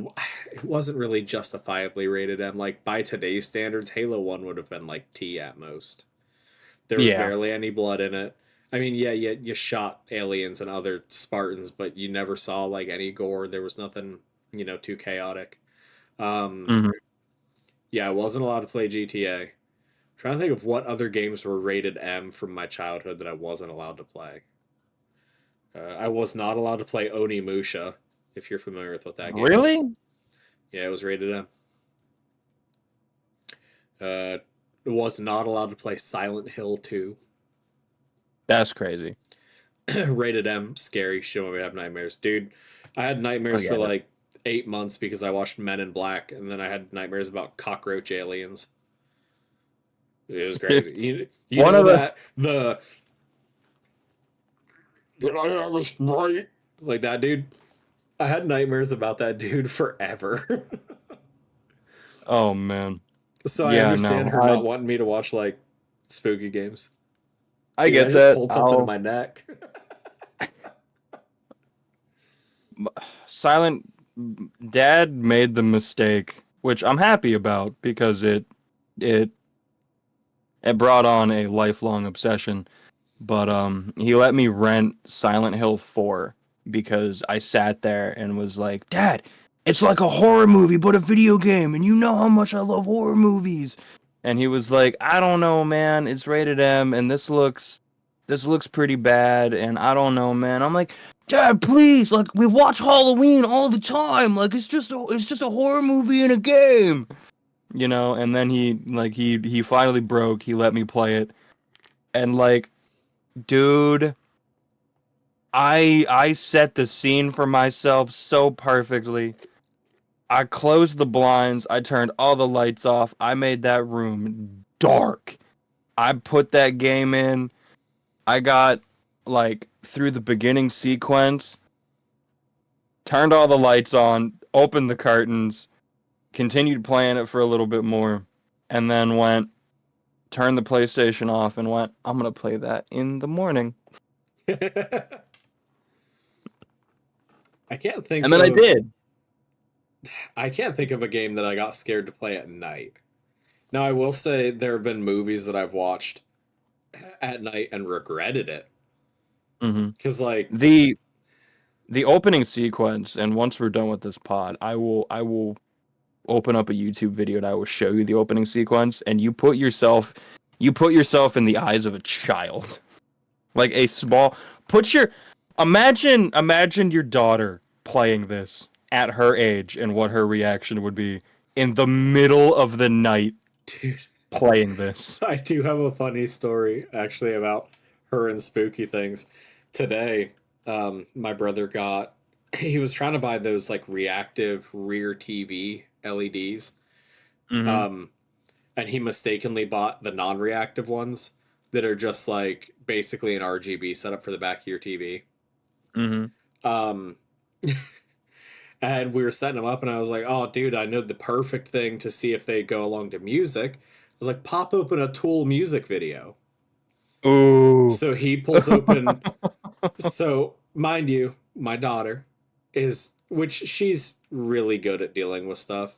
S1: wasn't really justifiably rated M. Like by today's standards, Halo 1 would have been like T at most. There was
S2: Yeah,
S1: barely any blood in it. I mean, yeah, you shot aliens and other Spartans, but you never saw like any gore. There was nothing, too chaotic. Um,
S2: Hmm.
S1: yeah, I wasn't allowed to play GTA. Trying to think of what other games were rated M from my childhood that I wasn't allowed to play. I was not allowed to play Onimusha, if you're familiar with what that game is.
S2: Really?
S1: Yeah, it was rated M. Uh, was not allowed to play Silent Hill 2.
S2: That's crazy.
S1: Rated M, scary. She don't want me to have nightmares. Dude, I had
S2: I
S1: nightmares for
S2: get it.
S1: like 8 months because I watched Men in Black, and then I had nightmares about cockroach aliens. It was crazy. You
S2: One
S1: know
S2: of the
S1: that the Did I have a sprite? Like that dude. I had nightmares about that dude forever.
S2: Oh man.
S1: So I
S2: Yeah,
S1: understand
S2: no.
S1: her not wanting me to watch like spooky games.
S2: I
S1: Dude, I
S2: get
S1: just
S2: that.
S1: pulled something in
S2: I'll
S1: my neck.
S2: Silent Dad made the mistake, which I'm happy about because it it brought on a lifelong obsession. But he let me rent Silent Hill 4 because I sat there and was like, "Dad, it's like a horror movie but a video game, and you know how much I love horror movies." And he was like, "I don't know, man. It's rated M and this looks pretty bad and I don't know, man." I'm like, "Dad, please, like we watch Halloween all the time. Like it's just a horror movie in a game." And then he finally broke. He let me play it. And like, dude, I set the scene for myself so perfectly. I closed the blinds, I turned all the lights off, I made that room dark. I put that game in. I got like through the beginning sequence, turned all the lights on, opened the curtains, continued playing it for a little bit more, and then turned the PlayStation off and went, I'm gonna play that in the morning.
S1: I can't think
S2: And then I
S1: of
S2: did.
S1: I can't think of a game that I got scared to play at night. Now I will say there have been movies that I've watched at night and regretted it.
S2: Hmm.
S1: Cause like
S2: The the opening sequence, and once we're done with this pod, I will open up a YouTube video and I will show you the opening sequence, and you put yourself in the eyes of a child. Like a small put your imagine your daughter playing this at her age and what her reaction would be in the middle of the night
S1: dude,
S2: playing this.
S1: I do have a funny story actually about her and spooky things. Today, my brother he was trying to buy those like reactive rear TV LEDs.
S2: Mhm.
S1: Um, and he mistakenly bought the non-reactive ones that are just like basically an RGB setup for the back of your TV.
S2: Mhm.
S1: Um, and we were setting them up, and I was like, "Oh, dude, I know the perfect thing to see if they go along to music." I was like, "Pop open a Tool music video."
S2: Ooh.
S1: So he pulls open. So mind you, my daughter which she's really good at dealing with stuff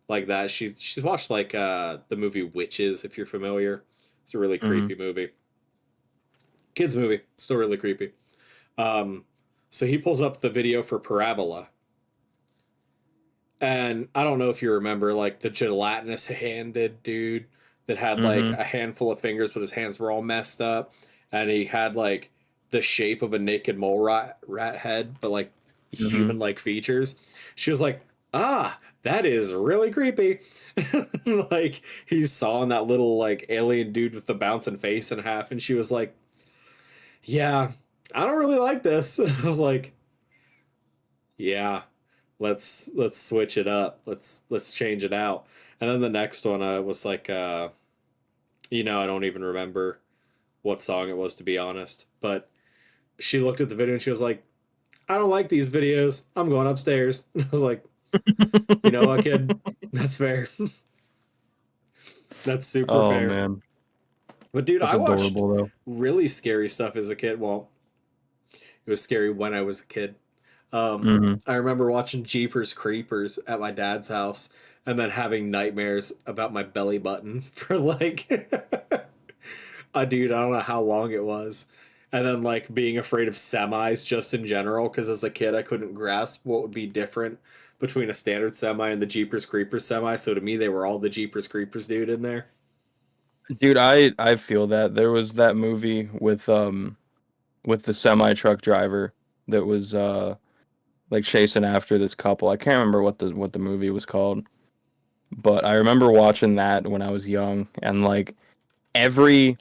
S1: like that. She's watched like the movie Witches, if you're familiar. It's a really
S2: Mhm.
S1: creepy movie. Kids movie, still really creepy. Um, so he pulls up the video for Parabola, and I don't know if you remember like the gelatinous handed dude that had like
S2: Mhm.
S1: a handful of fingers, but his hands were all messed up, and he had like the shape of a naked mole rat head, but like
S2: Mhm.
S1: human like features. She was like, "Ah, that is really creepy." Like he's sawing that little like alien dude with the bouncing face in half, and she was like, "Yeah, I don't really like this." I was like, "Yeah, let's switch it up. Let's change it out." And then the next one was like I don't even remember what song it was, to be honest, but she looked at the video and she was like, "I don't like these videos. I'm going upstairs." I was like, "You know what, kid? That's fair. That's super
S2: Oh
S1: fair."
S2: man,
S1: But dude,
S2: that's
S1: I watched
S2: adorable though.
S1: really scary stuff as a kid. Well, it was scary when I was a kid.
S2: Mhm.
S1: I remember watching Jeepers Creepers at my dad's house and then having nightmares about my belly button for like dude, I don't know how long it was. and then like being afraid of semis just in general, because as a kid I couldn't grasp what would be different between a standard semi and the Jeepers Creepers semi. So to me, they were all the Jeepers Creepers dude in there.
S2: Dude, I feel that there was that movie with the semi truck driver that was like chasing after this couple. I can't remember what the movie was called, but I remember watching that when I was young, and like every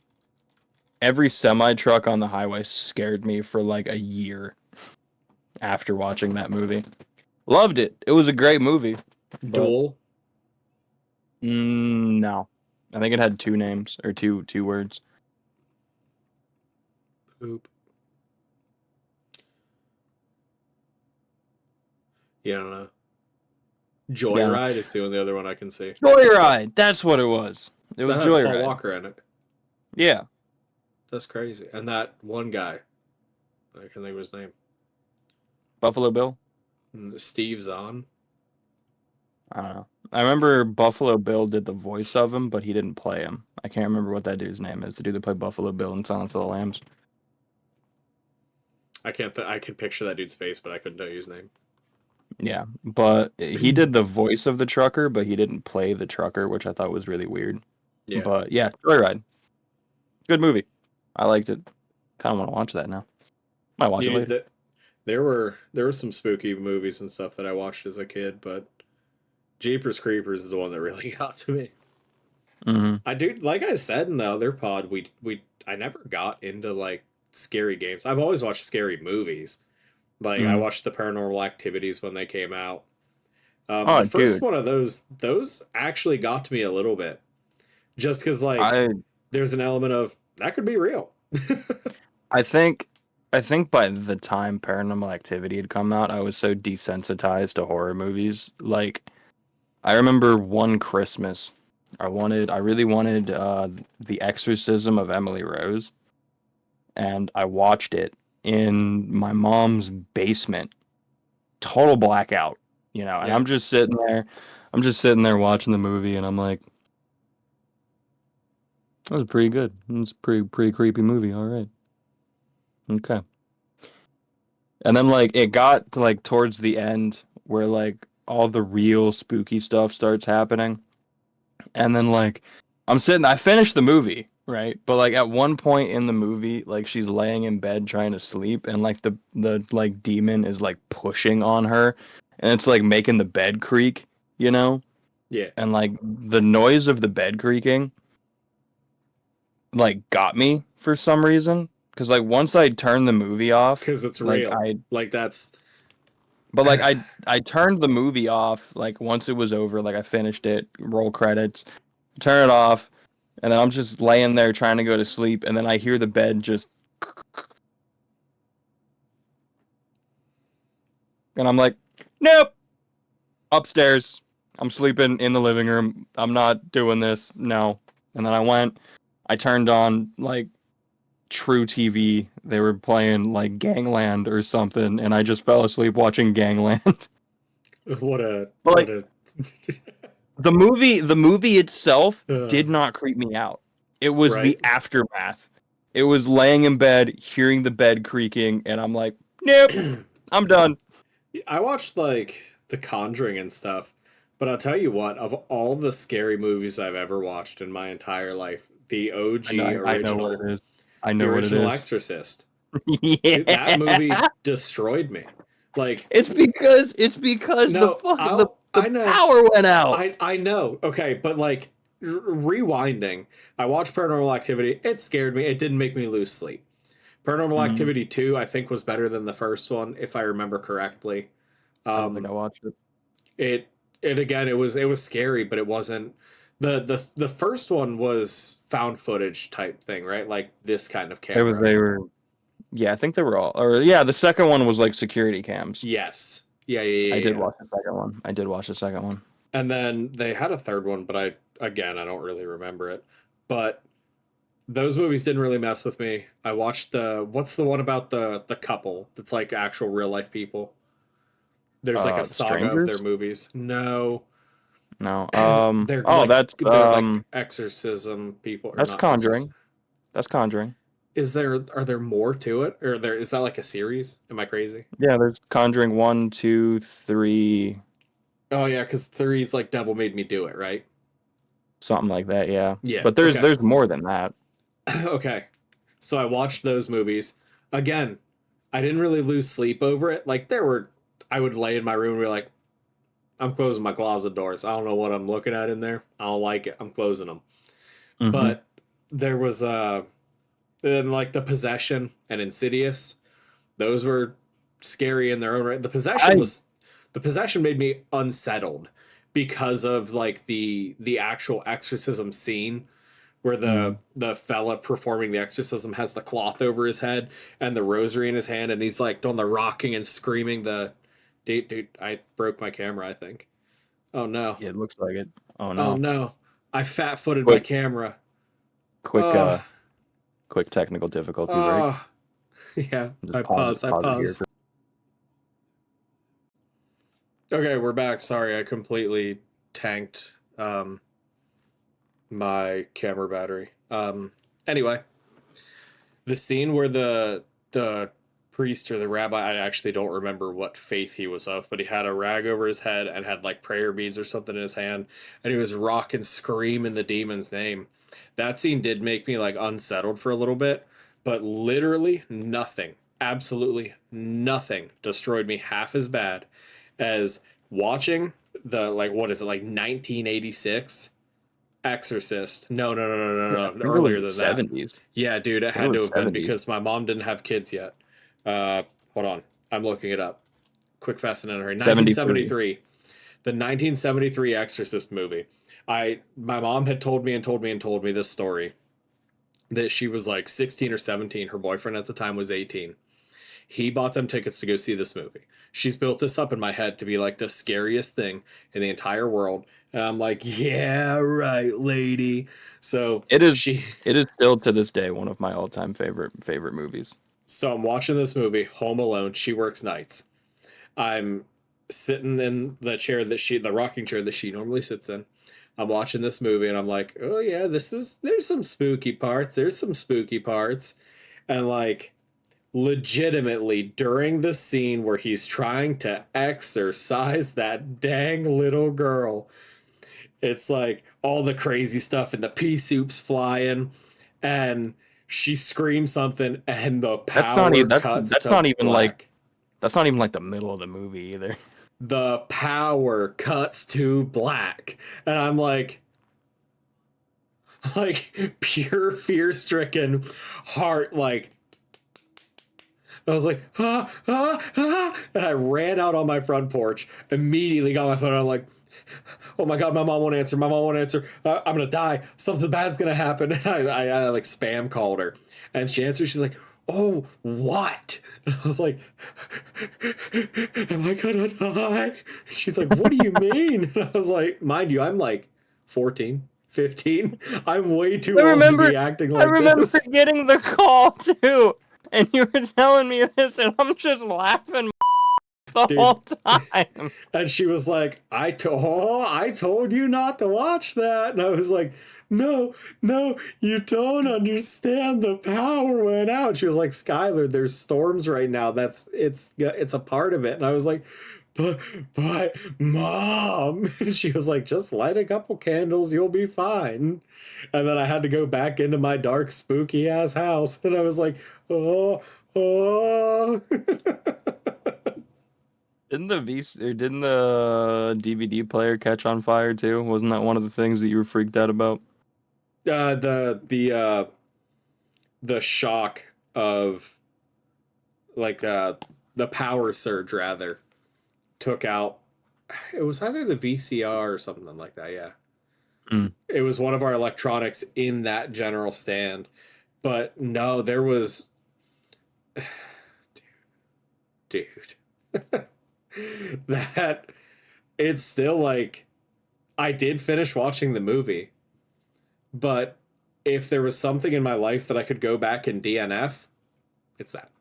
S2: every semi truck on the highway scared me for like a year after watching that movie. Loved it. It was a great movie, but
S1: Duel.
S2: no, I think it had two names or two words.
S1: Poop. Yeah, I don't know.
S2: Yeah,
S1: Joyride is the only other one I can see.
S2: Joyride. That's what it was. It was
S1: That had Paul
S2: Joyride.
S1: Walker in it.
S2: Yeah,
S1: That's crazy. And that one guy, I can think of his name.
S2: Buffalo Bill.
S1: Steve Zahn.
S2: I don't know. I remember Buffalo Bill did the voice of him, but he didn't play him. I can't remember what that dude's name is. The dude that played Buffalo Bill in Silence of the Lambs.
S1: I can't. I could picture that dude's face, but I couldn't tell you his name.
S2: Yeah, but he did the voice of the trucker, but he didn't play the trucker, which I thought was really weird.
S1: Yeah.
S2: But yeah, Joyride. Good movie. I liked it. Kind of want to watch that now. Might watch it later.
S1: There were some spooky movies and stuff that I watched as a kid, but Jeepers Creepers is the one that really got to me.
S2: Hmm.
S1: I do, like I said in the other pod, I never got into like scary games. I've always watched scary movies. Like I
S2: Mm.
S1: watched the Paranormal Activities when they came out.
S2: Oh,
S1: The first
S2: dude.
S1: one of those actually got to me a little bit, just because like
S2: I
S1: there's an element of that could be real.
S2: I think I think by the time Paranormal Activity had come out, I was so desensitized to horror movies. Like I remember one Christmas, I really wanted The Exorcism of Emily Rose, and I watched it in my mom's basement. Total blackout, and
S1: Yeah,
S2: I'm just sitting there watching the movie, and I'm like, that was pretty good. It's a pretty creepy movie. All right, okay. And then like it got to like towards the end where like all the real spooky stuff starts happening. And then like I finished the movie, right? But like at one point in the movie, like she's laying in bed trying to sleep and like the like demon is like pushing on her and it's like making the bed creak, you know?
S1: yeah,
S2: And like the noise of the bed creaking like got me for some reason. Cause like once I turned the movie off,
S1: because it's
S2: like
S1: real. Like that's
S2: but like I turned the movie off like once it was over, like I finished it, roll credits, turn it off, and then I'm just laying there trying to go to sleep, and then I hear the bed just, and I'm like, nope, upstairs. I'm sleeping in the living room. I'm not doing this. No. And then I turned on like True TV. They were playing like Gangland or something, and I just fell asleep watching Gangland.
S1: what a
S2: But
S1: what
S2: like
S1: a.
S2: the movie itself
S1: uh,
S2: did not creep me out. It was the
S1: right.
S2: aftermath. It was laying in bed, hearing the bed creaking, and I'm like, nope, I'm done.
S1: I watched like The Conjuring and stuff, but I'll tell you what, of all the scary movies I've ever watched in my entire life, the OG
S2: I know what it
S1: original,
S2: is. I
S1: the
S2: know what it
S1: original
S2: is.
S1: Exorcist, that movie
S2: Yeah.
S1: destroyed me. Like,
S2: It's because the
S1: no,
S2: fucking the
S1: I know,
S2: power went out.
S1: I know, okay, but like rewinding, I watched Paranormal Activity. It scared me. It didn't make me lose sleep. Paranormal
S2: Mhm.
S1: Activity 2, I think, was better than the first one, if I remember correctly.
S2: I don't think I
S1: Um,
S2: watched it.
S1: it it again, it was scary, but it wasn't the first one was found footage type thing, right? Like this kind of
S2: It was
S1: camera.
S2: they were Yeah, I think they were all or yeah, the second one was like security cams.
S1: Yes. Yeah, yeah,
S2: I
S1: yeah,
S2: did
S1: yeah.
S2: watch the second one. I did watch the second one.
S1: And then they had a third one, but I don't really remember it. But those movies didn't really mess with me. I watched the what's the one about the couple that's like actual real life people. There's like a
S2: The
S1: saga of their
S2: Strangers?
S1: movies. No,
S2: No.
S1: they're
S2: Oh,
S1: like they're like exorcism people or
S2: that's
S1: not exorcism.
S2: Conjuring. That's Conjuring.
S1: are there more to it, or there is that like a series? Am I crazy?
S2: Yeah, there's Conjuring 1, 2, 3,
S1: Oh yeah, because three's like Devil Made Me Do It, right?
S2: something like that. Yeah,
S1: Yeah.
S2: but
S1: Okay.
S2: there's more than that.
S1: Okay. So I watched those movies again. I didn't really lose sleep over it. Like there were, I would lay in my room and be like, I'm closing my closet doors. I don't know what I'm looking at in there. I don't like it. I'm closing them.
S2: Hmm.
S1: But there was and like the Possession and Insidious. Those were scary in their own right.
S2: I
S1: The Possession made me unsettled because of like the actual exorcism scene where
S2: mm,
S1: the fella performing the exorcism has the cloth over his head and the rosary in his hand, and he's like on the rocking and screaming the dude, I broke my camera, I think. Oh no.
S2: it looks like it. Oh
S1: Oh
S2: no.
S1: no. I fat footed my
S2: Quick
S1: camera.
S2: quick
S1: Oh,
S2: uh quick technical difficulties, right?
S1: oh. Yeah,
S2: Just
S1: I
S2: pause it here
S1: paused.
S2: for
S1: Okay, we're back. Sorry, I completely tanked my camera battery. Anyway, the scene where the priest or the rabbi, I actually don't remember what faith he was of, but he had a rag over his head and had like prayer beads or something in his hand, and he was rocking screaming the demon's name. That scene did make me like unsettled for a little bit, but literally nothing, absolutely nothing destroyed me half as bad as watching the like what is it, like 1986 Exorcist.
S2: yeah, I
S1: No,
S2: think it was
S1: earlier
S2: the
S1: than that.
S2: 70s.
S1: Yeah, dude, it
S2: I think it
S1: had to
S2: was
S1: have been
S2: 70s.
S1: because my mom didn't have kids yet. Hold on. I'm looking it up. Quick, fast, and in a hurry.
S2: 73.
S1: 1973. The 1973 Exorcist movie. My mom had told me and told me and told me this story that she was like 16 or 17. Her boyfriend at the time was 18. He bought them tickets to go see this movie. She's built this up in my head to be like the scariest thing in the entire world. And I'm like, yeah, right, lady. So
S2: It is
S1: she
S2: it is still to this day one of my all-time favorite movies.
S1: so I'm watching this movie, Home Alone. She works nights. I'm sitting in the rocking chair that she normally sits in. I'm watching this movie and I'm like, oh yeah, there's some spooky parts. There's some spooky parts. And like legitimately during the scene where he's trying to exorcise that dang little girl, it's like all the crazy stuff and the pea soups flying and she screams something and the
S2: That's not
S1: power
S2: even
S1: cuts
S2: that's
S1: to
S2: not even like
S1: black.
S2: that's not even like the middle of the movie either.
S1: The power cuts to black. And I'm like pure fear stricken heart, like I was like, and I ran out on my front porch, immediately got my phone. I'm like, oh my God, my mom won't answer. My mom won't answer. I'm going to die. Something bad's going to happen. I like spam called her and she answered. She's like, oh, what? And I was like, am I going to die? She's like, what do you mean? And I was like, mind you, I'm like 14, 15. I'm way too
S2: I
S1: old to
S2: remember
S1: be acting
S2: I
S1: like
S2: remember
S1: this.
S2: getting the call too, and you were telling me this, and I'm just laughing the
S1: Dude,
S2: whole time.
S1: and she was like, I told you not to watch that. And I was like, no, no, you don't understand. The power went out. She was like, Skylar, there's storms right now. It's a part of it. And I was like, but mom. And she was like, just light a couple candles, you'll be fine. And then I had to go back into my dark, spooky ass house. And I was like, oh, oh.
S2: Didn't the DVD player catch on fire too? Wasn't that one of the things that you were freaked out about?
S1: The shock of like the power surge rather took out, it was either the VCR or something like that. Yeah,
S2: Mm.
S1: it was one of our electronics in that general stand. But no, there was dude that it's still like I did finish watching the movie, but if there was something in my life that I could go back and DNF, it's that.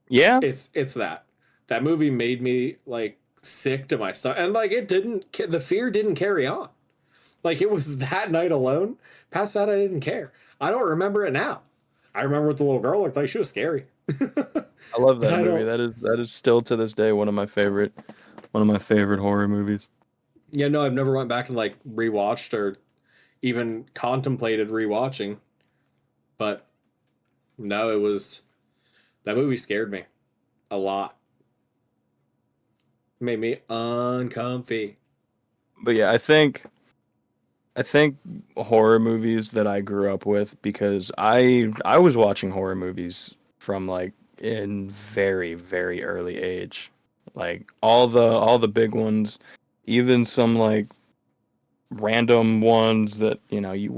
S2: Yeah,
S1: It's that. That movie made me like sick to my stomach, and like it didn't. The fear didn't carry on. Like it was that night alone. Past that, I didn't care. I don't remember it now. I remember what the little girl looked like. She was scary.
S2: I love
S1: But
S2: that
S1: I
S2: movie.
S1: don't.
S2: That is still to this day one of my favorite horror movies.
S1: Yeah, no, I've never went back and like rewatched or even contemplated rewatching. But no, it was that movie scared me a lot. Made me uncomfy.
S2: But yeah, I think horror movies that I grew up with, because I was watching horror movies from like in very very early age, like all the big ones, even some like random ones that you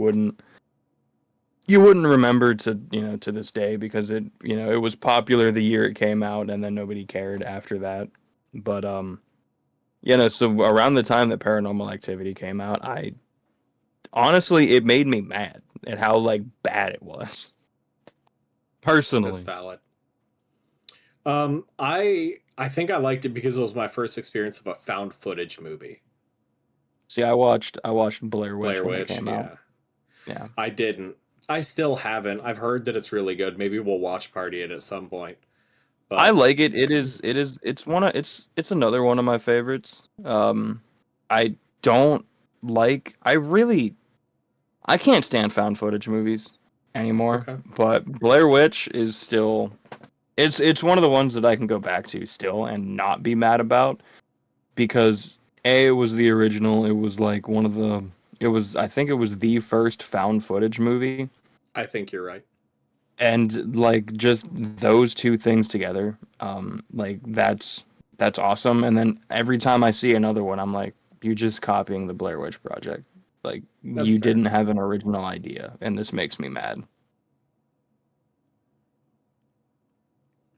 S2: wouldn't remember to this day, because it was popular the year it came out, and then nobody cared after that. But so around the time that Paranormal Activity came out, I honestly, it made me mad at how like bad it was.
S1: That's
S2: Personally.
S1: valid. I think I liked it because it was my first experience of a found footage movie.
S2: See, I watched Blair Witch
S1: Blair
S2: when it
S1: Witch,
S2: came out.
S1: yeah.
S2: Yeah.
S1: I didn't. I still haven't. I've heard that it's really good. Maybe we'll watch party it at some point.
S2: I
S1: But
S2: like it. It's another one of my favorites. I don't I can't stand found footage movies anymore,
S1: okay.
S2: but Blair Witch is still it's one of the ones that I can go back to still and not be mad about, because A, it was the original. It was like I think it was the first found footage movie.
S1: I think you're right.
S2: And like just those two things together, like that's awesome. And then every time I see another one, I'm like, you're just copying the Blair Witch Project. Like
S1: That's
S2: you
S1: fair.
S2: didn't have an original idea, and this makes me mad.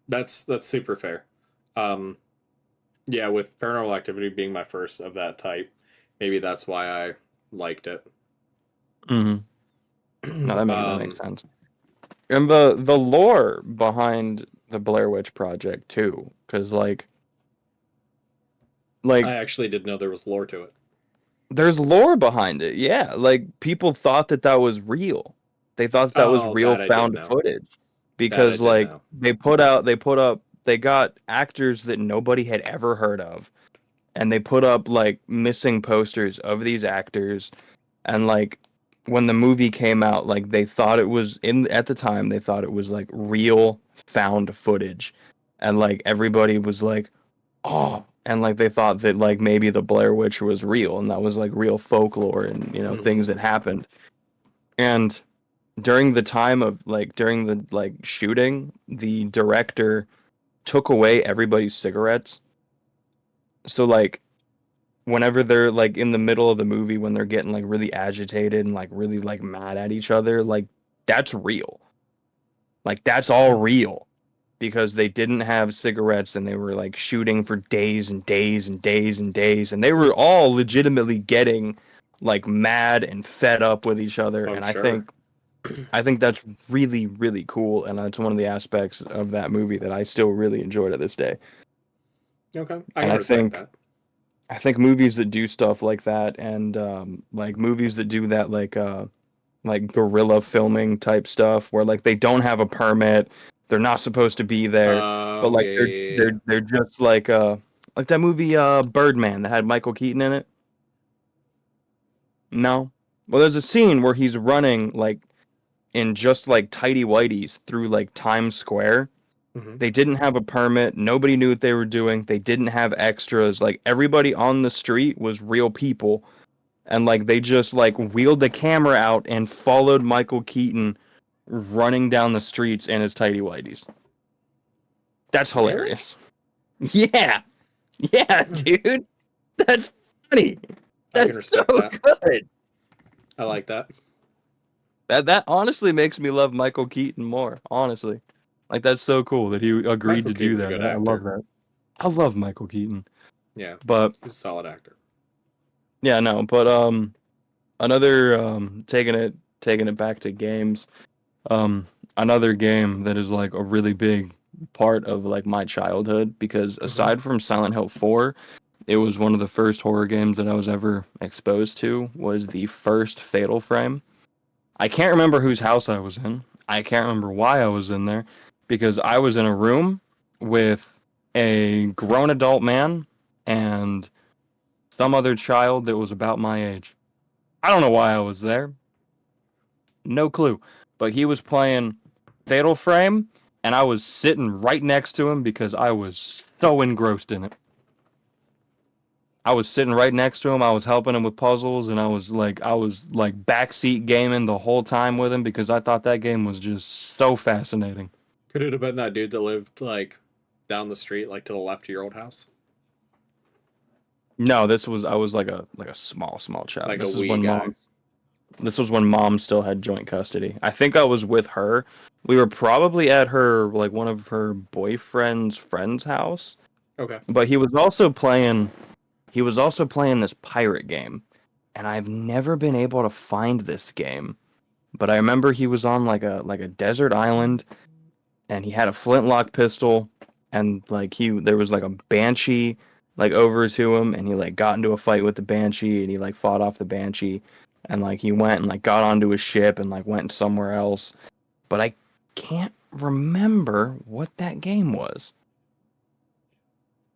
S1: That's super fair. Um, yeah, with Paranormal Activity being my first of that type, maybe that's why I liked it.
S2: Hmm. No, that makes
S1: um,
S2: sense. And the lore behind the Blair Witch Project too, because like
S1: I actually didn't know there was lore to it.
S2: there's lore behind it. Yeah, like people thought that was real. They thought that was
S1: Oh,
S2: real
S1: that I did
S2: found
S1: know.
S2: footage,
S1: That I
S2: because
S1: did
S2: like
S1: know.
S2: they got actors that nobody had ever heard of, and they put up like missing posters of these actors. And like when the movie came out, like they thought it was in at the time they thought it was like real found footage, and like everybody was like, oh, and like they thought that like maybe the Blair Witch was real, and that was like real folklore and
S1: Hmm.
S2: things that happened. And during the like shooting, the director took away everybody's cigarettes. So like whenever they're like in the middle of the movie, when they're getting like really agitated and like really like mad at each other, like that's real. Like that's all real, because they didn't have cigarettes, and they were like shooting for days and days and days and days, and they were all legitimately getting like mad and fed up with each other.
S1: I'm
S2: And I
S1: sure.
S2: think I think that's really really cool, and that's one of the aspects of that movie that I still really enjoy to this day.
S1: Okay, I
S2: And
S1: can
S2: I
S1: respect
S2: think
S1: that.
S2: I think movies that do stuff like that, and like movies that do that like guerrilla filming type stuff, where like they don't have a permit, they're not supposed to be there, but
S1: Oh
S2: like
S1: yeah,
S2: they're
S1: yeah, yeah.
S2: they're they're just like that movie Birdman that had Michael Keaton in it. No. Well, there's a scene where he's running like in just like tidy whities through like Times Square.
S1: Hmm.
S2: They didn't have a permit. Nobody knew what they were doing. They didn't have extras. Like everybody on the street was real people, and like they just like wheeled the camera out and followed Michael Keaton running down the streets in his tidy whities. That's
S1: Really?
S2: hilarious. Yeah, yeah, dude, that's funny.
S1: I can
S2: That's so
S1: respect that.
S2: good.
S1: I like that.
S2: That honestly makes me love Michael Keaton more. Honestly, like that's so cool that he agreed
S1: Michael
S2: to do
S1: Keaton's a
S2: that.
S1: good
S2: I love
S1: actor.
S2: that. I love Michael Keaton.
S1: Yeah,
S2: But
S1: he's a solid actor.
S2: yeah, no, but another taking it back to games. Um, Another game that is like a really big part of like my childhood, because
S1: Hmm.
S2: aside from Silent Hill 4, it was one of the first horror games that I was ever exposed to, was the first Fatal Frame. I can't remember whose house I was in. I can't remember why I was in there, because I was in a room with a grown adult man and some other child that was about my age. I don't know why I was there. No clue. But he was playing Fatal Frame, and I was sitting right next to him because I was so engrossed in it. I was sitting right next to him. I was helping him with puzzles, and I was like backseat gaming the whole time with him because I thought that game was just so fascinating.
S1: Could it have been that dude that lived like down the street, like to the left of your old house?
S2: No, I was like a small child.
S1: Like a wee guy.
S2: This was when mom still had joint custody. I think I was with her. We were probably at her like one of her boyfriend's friend's house,
S1: Okay.
S2: but he was also playing this pirate game, and I've never been able to find this game. But I remember he was on like a desert island, and he had a flintlock pistol, and like he there was like a banshee like over to him, and he like got into a fight with the banshee, and he like fought off the banshee, and like he went and like got onto his ship and like went somewhere else. But I can't remember what that game was.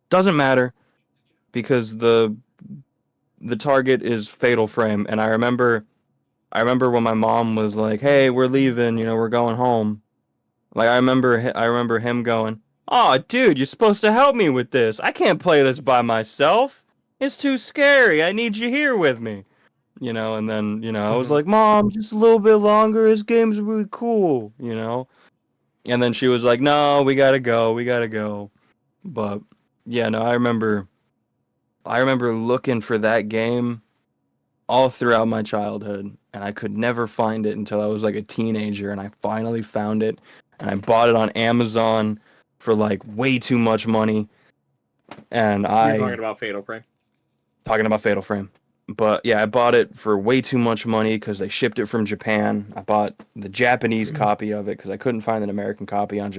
S2: Doesn't matter because the target is Fatal Frame, and I remember when my mom was like, "Hey, we're leaving, we're going home." Like I remember him going, "Oh, dude, you're supposed to help me with this. I can't play this by myself. It's too scary. I need you here with me." And then, I was
S1: Hmm.
S2: like, "Mom, just a little bit longer. This game's really cool." And then she was like, "No, we gotta go. We gotta go." But yeah, no, I remember looking for that game all throughout my childhood, and I could never find it until I was like a teenager, and I finally found it, and I bought it on Amazon for like way too much money, and
S1: You're talking about Fatal Frame.
S2: talking about Fatal Frame. But yeah, I bought it for way too much money because they shipped it from Japan. I bought the Japanese copy of it because I couldn't find an American copy on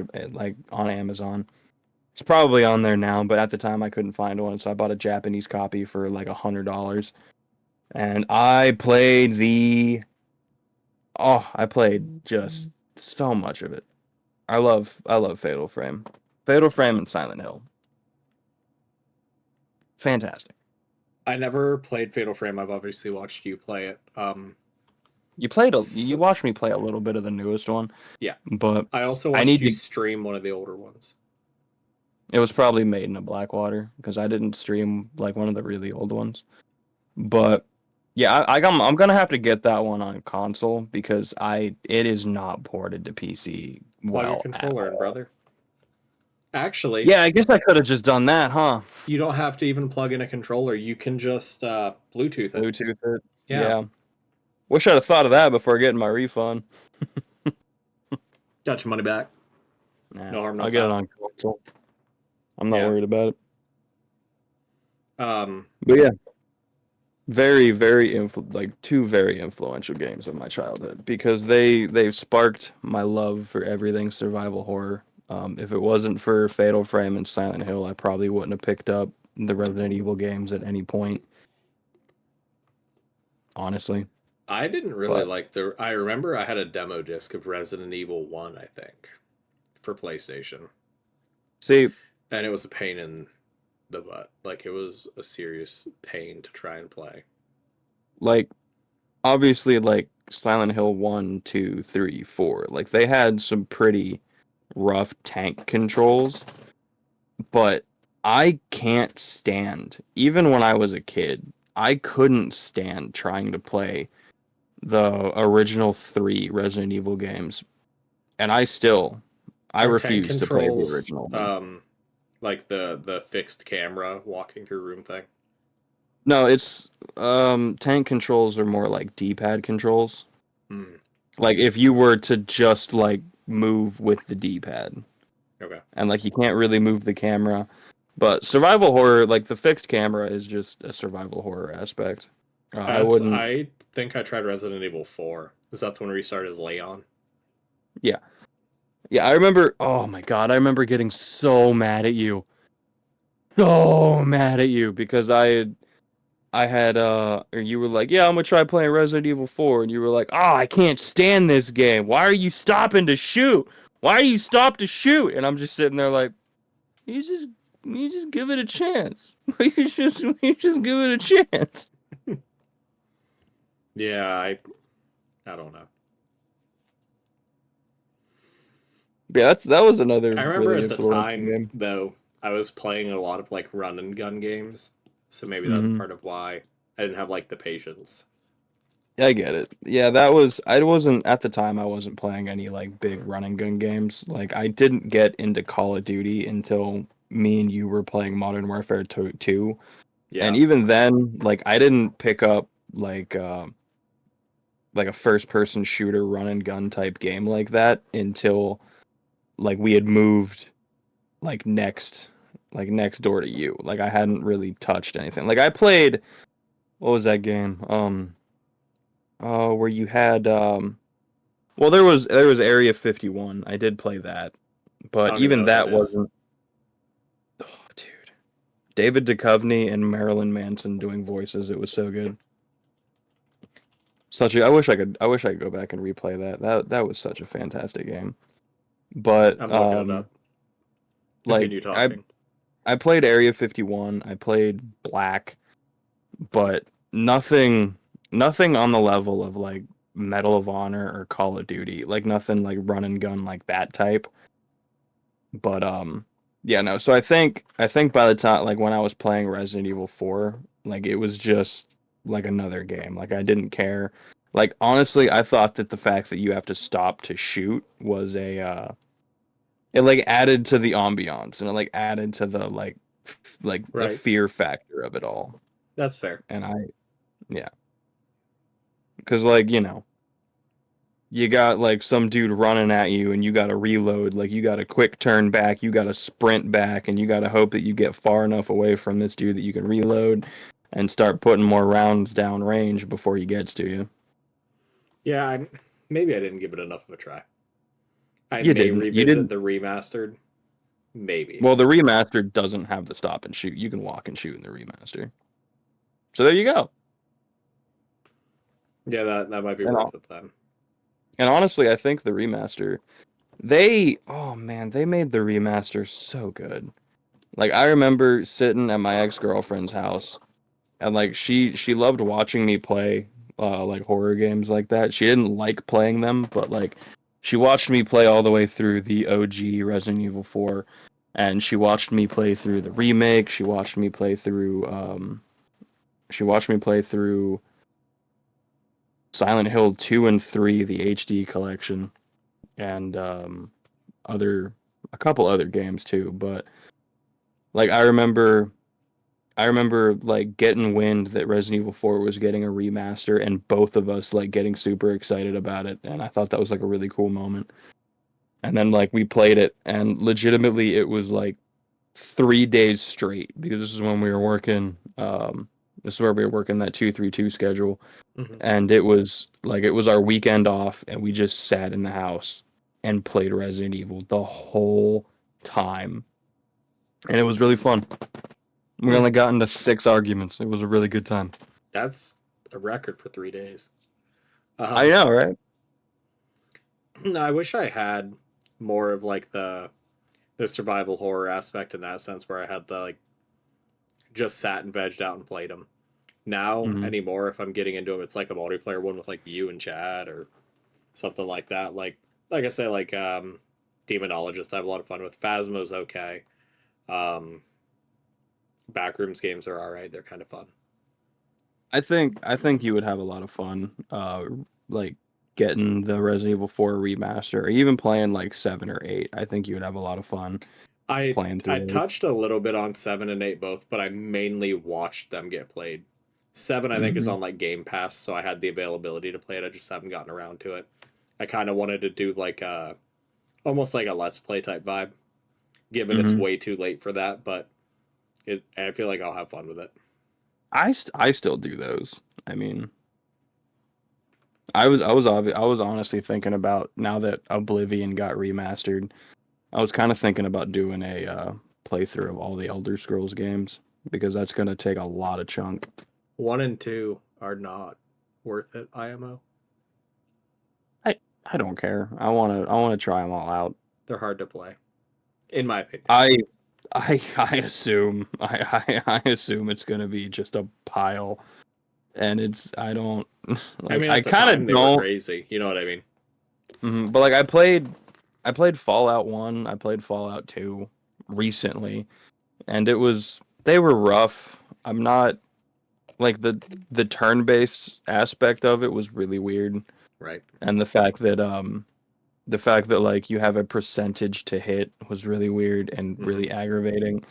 S2: Amazon. It's probably on there now, but at the time I couldn't find one, so I bought a Japanese copy for like $100. And I played just so much of it. I love Fatal Frame. Fatal Frame and Silent Hill. Fantastic.
S1: I never played Fatal Frame. I've obviously watched you play it.
S2: You
S1: So,
S2: watched me play a little bit of the newest one,
S1: yeah.
S2: but
S1: I also
S2: I
S1: watched
S2: need
S1: you
S2: to
S1: stream one of the older ones.
S2: it was probably made in a Blackwater because I didn't stream like one of the really old ones. But yeah, I'm gonna have to get that one on console because it is not ported to PC
S1: Plug a
S2: well at
S1: controller in,
S2: all.
S1: brother. Actually,
S2: Yeah, I guess I could have just done that, huh?
S1: you don't have to even plug in a controller. You can just Bluetooth it.
S2: Bluetooth it.
S1: Yeah.
S2: Yeah. Wish I'd have thought of that before getting my refund.
S1: Got your money back.
S2: Nah,
S1: No harm, no
S2: I'll get it
S1: foul.
S2: on console. I'm not
S1: Yeah.
S2: worried about it.
S1: Um,
S2: But yeah, very, like two very influential games of my childhood because they've sparked my love for everything survival horror. If it wasn't for Fatal Frame and Silent Hill, I probably wouldn't have picked up the Resident Evil games at any point, honestly.
S1: I didn't really
S2: But
S1: like the. I remember I had a demo disc of Resident Evil 1, I think, for PlayStation.
S2: see,
S1: And it was a pain in the butt. Like, it was a serious pain to try and play.
S2: like obviously like Silent Hill 1, 2, 3, 4, like they had some pretty rough tank controls, but I can't stand, even when I was a kid, I couldn't stand trying to play the original 3 Resident Evil games. And I
S1: Our tank
S2: refuse to play the
S1: controls,
S2: original one.
S1: like the fixed camera walking through room thing.
S2: No, it's tank controls are more like D-pad controls.
S1: Hmm.
S2: Like if you were to just like move with the D-pad.
S1: Okay.
S2: And like you can't really move the camera. But survival horror, like the fixed camera is just a survival horror aspect. I
S1: That's.
S2: wouldn't.
S1: I think I tried Resident Evil 4. Is that the one where you start as Leon?
S2: Yeah, yeah. I remember. Oh my god, I remember getting so mad at you, so mad at you because I had or you were like, yeah, I'm gonna try playing Resident Evil 4, and you were like, oh, I can't stand this game. Why are you stopping to shoot? Why do you stop to shoot? And I'm just sitting there like, you just you just give it a chance. You just give it a chance.
S1: Yeah, I don't know.
S2: Yeah, that was another
S1: I remember
S2: really
S1: at the
S2: influential
S1: time
S2: game.
S1: though, I was playing a lot of like run and gun games, so maybe that's
S2: Hmm.
S1: part of why I didn't have like the patience.
S2: I get it. Yeah, that was I wasn't at the time I wasn't playing any like big run and gun games. Like I didn't get into Call of Duty until me and you were playing Modern Warfare 2. And
S1: Yeah.
S2: even then, like I didn't pick up like a first person shooter run and gun type game like that until like we had moved like next door to you. Like I hadn't really touched anything. Like I played what was that game? Where you had well there was Area 51. I did play that.
S1: I
S2: But
S1: don't even know
S2: even
S1: what that
S2: that
S1: is.
S2: wasn't oh, dude. David Duchovny and Marilyn Manson doing voices. It was so good. Such a I wish I could go back and replay that. That was such a fantastic game. But
S1: I'm looking it up.
S2: like
S1: Continue
S2: I
S1: talking.
S2: I played Area 51. I played Black, but nothing on the level of like Medal of Honor or Call of Duty. Like nothing like run and gun like that type. But yeah, no. So I think by the time like when I was playing Resident Evil 4, like it was just like another game. Like I didn't care. Like honestly, I thought that the fact that you have to stop to shoot was a it like added to the ambiance and it like added to the like the
S1: Right.
S2: fear factor of it all.
S1: That's fair.
S2: And yeah, because like you got like some dude running at you and you got to reload, like you got to quick turn back, you got to sprint back, and you got to hope that you get far enough away from this dude that you can reload and start putting more rounds down range before he gets to you.
S1: Yeah, maybe I didn't give it enough of a try. I
S2: You
S1: may
S2: didn't. You
S1: revisit
S2: didn't.
S1: the remastered. Maybe.
S2: Well, the remaster doesn't have the stop and shoot. You can walk and shoot in the remaster. So there you go.
S1: Yeah, that might be
S2: And
S1: worth it then.
S2: and honestly, I think the remaster oh man, they made the remaster so good. Like I remember sitting at my ex-girlfriend's house and like she loved watching me play like horror games like that. She didn't like playing them, but like she watched me play all the way through the OG Resident Evil 4 and she watched me play through the remake. She watched me play through Silent Hill 2 and 3, the HD collection, and other a couple other games too, but like I remember like getting wind that Resident Evil 4 was getting a remaster and both of us like getting super excited about it, and I thought that was like a really cool moment. And then like we played it and legitimately it was like 3 days straight because this is where we were working that 232 schedule,
S1: Hmm.
S2: and it was our weekend off and we just sat in the house and played Resident Evil the whole time. And it was really fun. We
S1: Hmm.
S2: only got into 6 arguments. It was a really good time.
S1: That's a record for 3 days.
S2: I
S1: Um,
S2: know, right?
S1: I wish I had more of like the survival horror aspect in that sense, where I had the like just sat and vegged out and played them. Now
S2: Hmm.
S1: anymore, if I'm getting into them, it's like a multiplayer one with like you and Chad or something like that. Like I say, like Demonologist, I have a lot of fun with. Phasmo's okay. Um, Backrooms games are all right. They're kind of fun.
S2: I think you would have a lot of fun, like getting the Resident Evil 4 remaster, or even playing like 7 or 8. I think you would have a lot of fun playing
S1: I
S2: through those.
S1: touched a little bit on 7 and 8 both, but I mainly watched them get played. 7 I think is
S2: Hmm.
S1: on like Game Pass, so I had the availability to play it. I just haven't gotten around to it. I kind of wanted to do like a almost like a let's play type vibe, given it's
S2: Hmm.
S1: way too late for that, but I feel like I'll have fun with it.
S2: I still do those. I mean, I was honestly thinking about now that Oblivion got remastered. I was kind of thinking about doing a playthrough of all the Elder Scrolls games because that's gonna take a lot of chunk.
S1: 1 and 2 are not worth it, IMO.
S2: I don't care. I wanna try them all out.
S1: They're hard to play, in my opinion.
S2: I assume I assume it's gonna be just a pile, and it's I don't
S1: I
S2: like
S1: mean,
S2: I
S1: at the
S2: kind
S1: time,
S2: of
S1: they were
S2: don't.
S1: crazy. You know what I mean?
S2: But like I played Fallout 1, I played Fallout 2 recently, and they were rough. I'm not like the turn-based aspect of it was really weird,
S1: Right.
S2: and the fact that like you have a percentage to hit was really weird and
S1: Hmm.
S2: really aggravating.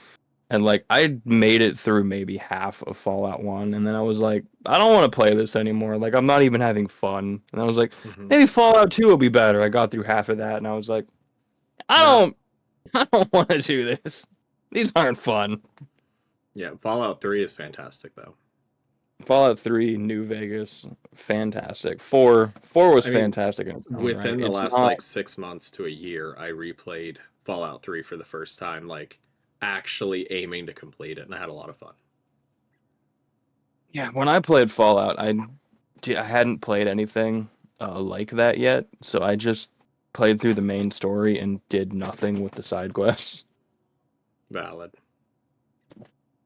S2: And like I made it through maybe half of Fallout 1 and then I was like, I don't want to play this anymore. Like I'm not even having fun. And I was like,
S1: Hmm.
S2: maybe Fallout 2 will be better. I got through half of that and I was like, I
S1: No.
S2: don't I don't want to do this. These aren't fun.
S1: Yeah, Fallout 3 is fantastic, though.
S2: Fallout 3, New Vegas, fantastic. 4 was
S1: I mean,
S2: fantastic in its own right.
S1: within the
S2: It's
S1: last
S2: not.
S1: like 6 months to a year, I replayed Fallout 3 for the first time, like actually aiming to complete it, and I had a lot of fun.
S2: Yeah, when I played Fallout, I hadn't played anything like that yet, so I just played through the main story and did nothing with the side quests.
S1: Valid.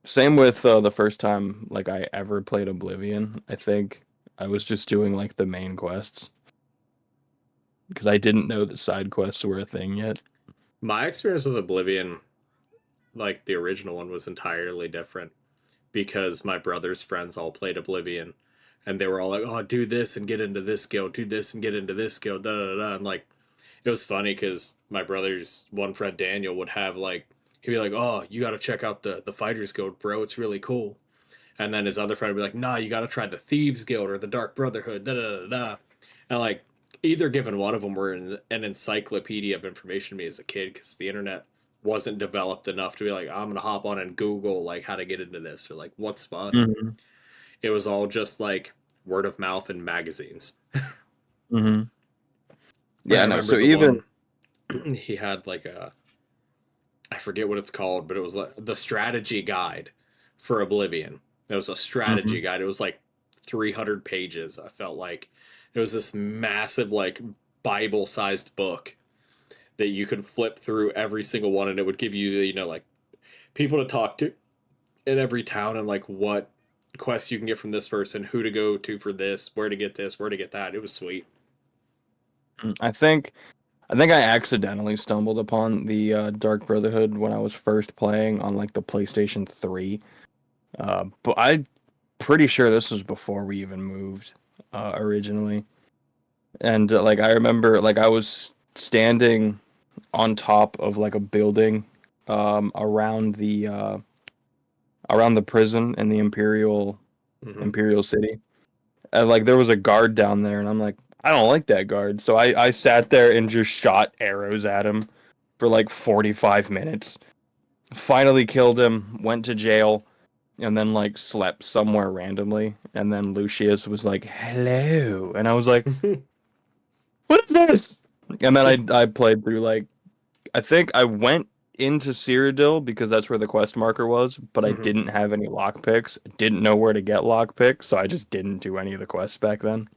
S2: Same with the first time like I ever played Oblivion. I think I was just doing like the main quests because I didn't know that side quests were a thing yet.
S1: My experience with Oblivion, like the original one, was entirely different because my brother's friends all played Oblivion, and they were all like, "Oh, do this and get into this guild, do this and get into this guild." Da da da. And like, it was funny because my brother's one friend Daniel would have like, he'd be like, "Oh, you got to check out the Fighters Guild, bro. It's really cool." And then his other friend would be like, "Nah, you got to try the Thieves Guild or the Dark Brotherhood." Da da da da. And like, either given one of them were an encyclopedia of information to me as a kid because the internet wasn't developed enough to be like, I'm gonna hop on and Google like how to get into this or like what's fun.
S2: Hmm.
S1: It was all just like word of mouth and magazines.
S2: Hmm.
S1: I
S2: Yeah, no.
S1: remember
S2: So
S1: the
S2: even
S1: one he had like a, I forget what it's called, but it was like the strategy guide for Oblivion. It was a strategy
S2: Mhm.
S1: guide. It was like 300 pages. I felt like it was this massive like Bible sized book that you could flip through every single one, and it would give you the, like people to talk to in every town and like what quests you can get from this person, who to go to for this, where to get that. It was sweet.
S2: I think I accidentally stumbled upon the Dark Brotherhood when I was first playing on like the PlayStation 3. But I'm pretty sure this was before we even moved originally. And like I remember like I was standing on top of like a building around the prison in the
S1: Hmm.
S2: Imperial City. And like there was a guard down there and I'm like I don't like that guard. So I sat there and just shot arrows at him for like 45 minutes. Finally killed him, went to jail, and then like slept somewhere randomly. And then Lucius was like, "Hello," and I was like, "What is this?" And then I played through like I think I went into Cyrodiil because that's where the quest marker was, but I
S1: Hmm.
S2: didn't have any lockpicks. Didn't know where to get lockpicks, so I just didn't do any of the quests back then.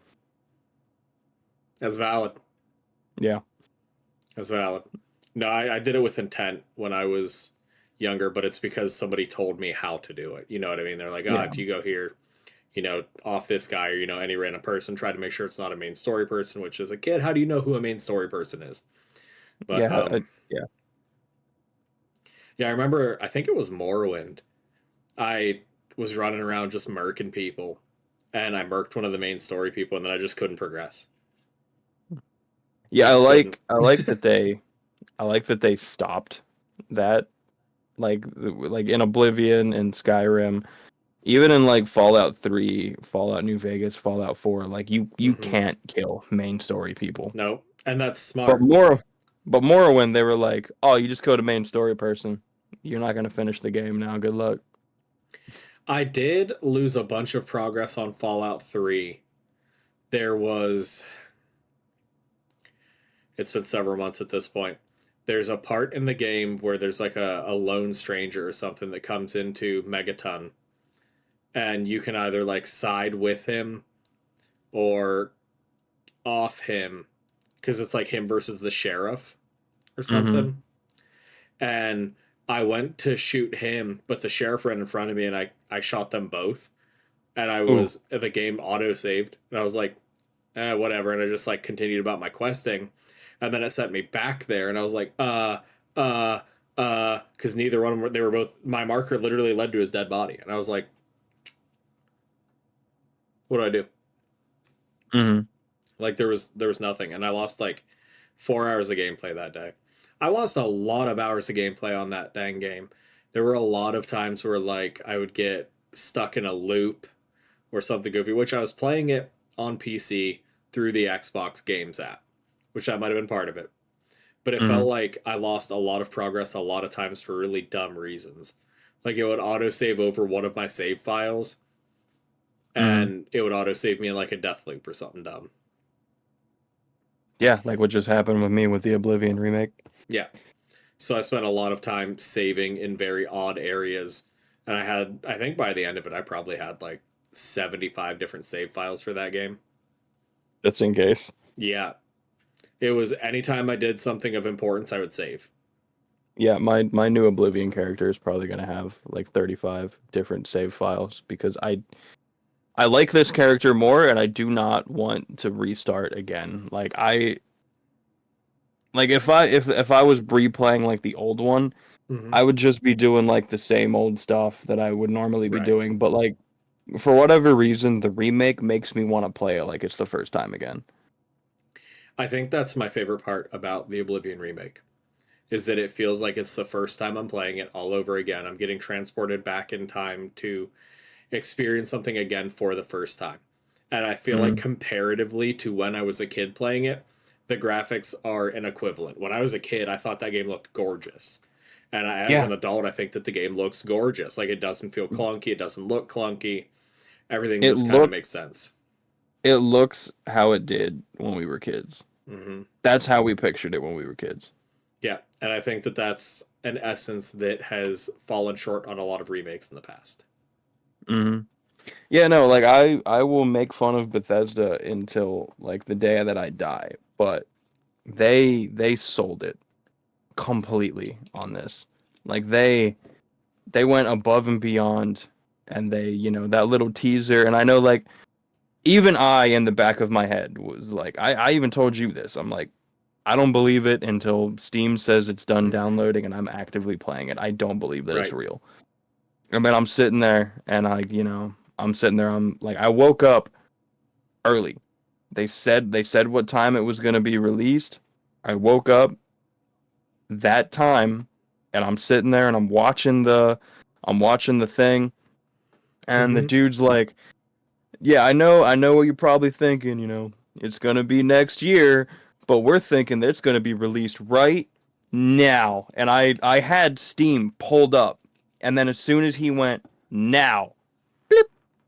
S1: That's valid.
S2: Yeah.
S1: That's valid. No, I did it with intent when I was younger, but it's because somebody told me how to do it. You know what I mean? They're like, ah,
S2: Yeah.
S1: if you go here, off this guy or, any random person, try to make sure it's not a main story person, which is a kid, how do you know who a main story person is? But
S2: Yeah. Yeah.
S1: yeah, I remember, I think it was Morrowind. I was running around just murking people, and I murked one of the main story people, and then I just couldn't progress. I
S2: Yeah, I
S1: just couldn't.
S2: like I like that they I like that they stopped that like in Oblivion and Skyrim, even in like Fallout 3, Fallout New Vegas, Fallout 4, like you
S1: Hmm.
S2: can't kill main story people.
S1: No, and that's
S2: But
S1: smart.
S2: more but Morrowind they were like, "Oh, you just go to main story person. You're not going to finish the game now. Good luck."
S1: I did lose a bunch of progress on Fallout 3. There was, it's been several months at this point. There's a part in the game where there's like a lone stranger or something that comes into Megaton, and you can either like side with him or off him because it's like him versus the sheriff or
S2: Mm-hmm.
S1: something. And I went to shoot him, but the sheriff ran in front of me, and I shot them both. And I
S2: Ooh.
S1: was the game auto saved, and I was like, whatever. And I just like continued about my questing, and then it sent me back there, and I was like, because neither one of them, they were both, my marker literally led to his dead body, and I was like, what do I do?
S2: Mm-hmm.
S1: Like there was nothing, and I lost like 4 hours of gameplay that day. I lost a lot of hours of gameplay on that dang game. There were a lot of times where like I would get stuck in a loop or something goofy, which I was playing it on PC through the Xbox Games app, which that might have been part of it. But it
S2: Mm-hmm.
S1: felt like I lost a lot of progress a lot of times for really dumb reasons. Like it would autosave over one of my save files,
S2: Mm-hmm.
S1: and it would autosave me in like a death loop or something dumb.
S2: Yeah, like what just happened with me with the Oblivion remake.
S1: Yeah. So I spent a lot of time saving in very odd areas. And I think by the end of it, I probably had like 75 different save files for that game.
S2: Just in case.
S1: Yeah. It was anytime I did something of importance, I would save.
S2: Yeah, my new Oblivion character is probably gonna have like 35 different save files because I like this character more and I do not want to restart again. Like if I was replaying like the old one,
S1: Mm-hmm.
S2: I would just be doing like the same old stuff that I would normally be
S1: Right.
S2: doing, but like for whatever reason the remake makes me want to play it like it's the first time again.
S1: I think that's my favorite part about the Oblivion remake is that it feels like it's the first time I'm playing it all over again. I'm getting transported back in time to experience something again for the first time. And I feel like
S2: Mm.
S1: comparatively to when I was a kid playing it, the graphics are an equivalent. When I was a kid, I thought that game looked gorgeous. And as
S2: Yeah,
S1: an adult, I think that the game looks gorgeous. Like it doesn't feel clunky, it doesn't look clunky. Everything
S2: it
S1: just kind of
S2: looked
S1: makes sense.
S2: it looks how it did when we were kids.
S1: Hmm.
S2: That's how we pictured it when we were kids.
S1: Yeah, and I think that that's an essence that has fallen short on a lot of remakes in the past.
S2: Hmm. Yeah, no, like I will make fun of Bethesda until like the day that I die, but they sold it completely on this. Like they went above and beyond and they, that little teaser and I know like even I in the back of my head was like I even told you this. I'm like I don't believe it until Steam says it's done
S1: Mm-hmm.
S2: downloading and I'm actively playing it. I don't believe that it's
S1: Right.
S2: real. I mean, I'm sitting there and I'm sitting there. I'm like, I woke up early. They said what time it was going to be released. I woke up that time and I'm sitting there and I'm watching the thing and the
S1: Mm-hmm.
S2: dude's like, "Yeah, I know what you're probably thinking, it's going to be next year, but we're thinking that it's going to be released right now." And I had Steam pulled up and then as soon as he went now,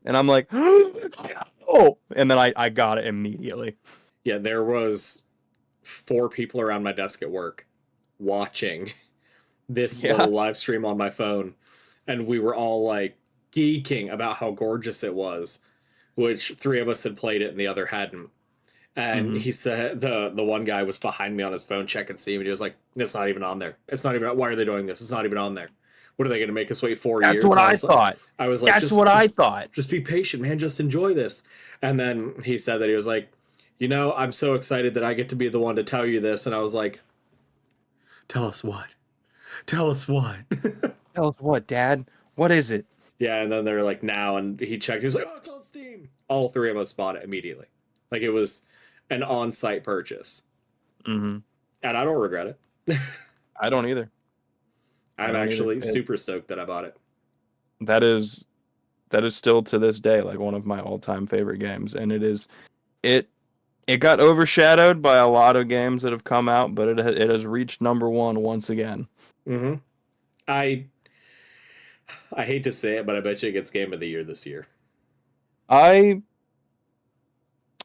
S2: and I'm like, oh, and then I got it immediately.
S1: Yeah, there was four people around my desk at work watching this
S2: Yeah.
S1: little live stream on my phone, and we were all like geeking about how gorgeous it was, which three of us had played it and the other hadn't. And
S2: Hmm.
S1: he said the one guy was behind me on his phone checking Steam, and he was like, "It's not even on there. It's not even. Why are they doing this? It's not even on there. What are they going to make us wait four
S2: That's
S1: years?"
S2: what
S1: And
S2: I thought.
S1: I was like,
S2: That's what I thought.
S1: just be patient, man. Just enjoy this. And then he said that he was like, I'm so excited that I get to be the one to tell you this. And I was like, tell us what? Tell us what?
S2: Tell us what, Dad? What is it?
S1: Yeah. And then they're like, now. And he checked. He was like, oh, it's on Steam. All three of us bought it immediately. Like it was an on site purchase.
S2: Hmm.
S1: And I don't regret it.
S2: I don't either. I
S1: I'm
S2: don't either.
S1: actually super stoked that I bought it.
S2: That is that is still to this day like one of my all-time favorite games, and it it got overshadowed by a lot of games that have come out, but it has reached number one once again.
S1: Mm-hmm. I I hate to say it, but I bet you it gets Game of the Year this year.
S2: I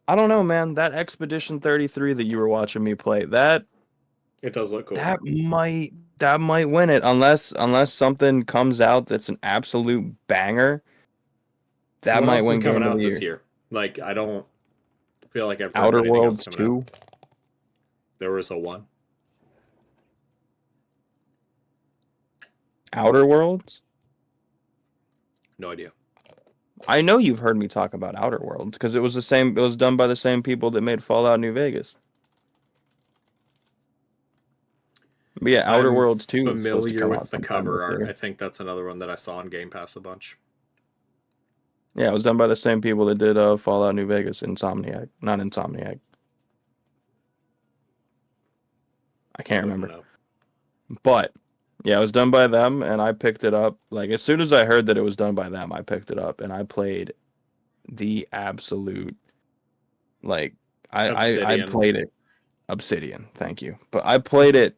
S2: I don't know, man. That Expedition 33 that you were watching me play,
S1: It does look cool.
S2: that might win it unless something comes out that's an absolute banger. That
S1: What
S2: might
S1: else is
S2: win
S1: coming
S2: Game of
S1: out
S2: the
S1: this
S2: Year.
S1: year? Like, I don't feel like I've heard of
S2: Outer
S1: anything else
S2: Worlds
S1: coming out.
S2: 2.
S1: There was a one.
S2: Outer Worlds?
S1: No idea.
S2: I know you've heard me talk about Outer Worlds because it was done by the same people that made Fallout New Vegas. But yeah, Outer
S1: I'm
S2: Worlds 2 is supposed to
S1: familiar
S2: come
S1: with
S2: out
S1: the
S2: sometime
S1: cover
S2: this
S1: art.
S2: year.
S1: I think that's another one that I saw on Game Pass a bunch.
S2: Yeah, it was done by the same people that did Fallout New Vegas, Insomniac. Not Insomniac. I can't
S1: Wouldn't
S2: remember.
S1: know.
S2: But yeah, it was done by them, and I picked it up. Like as soon as I heard that it was done by them, I picked it up and I played the absolute like I
S1: Obsidian.
S2: played it. Obsidian, thank you. But I played it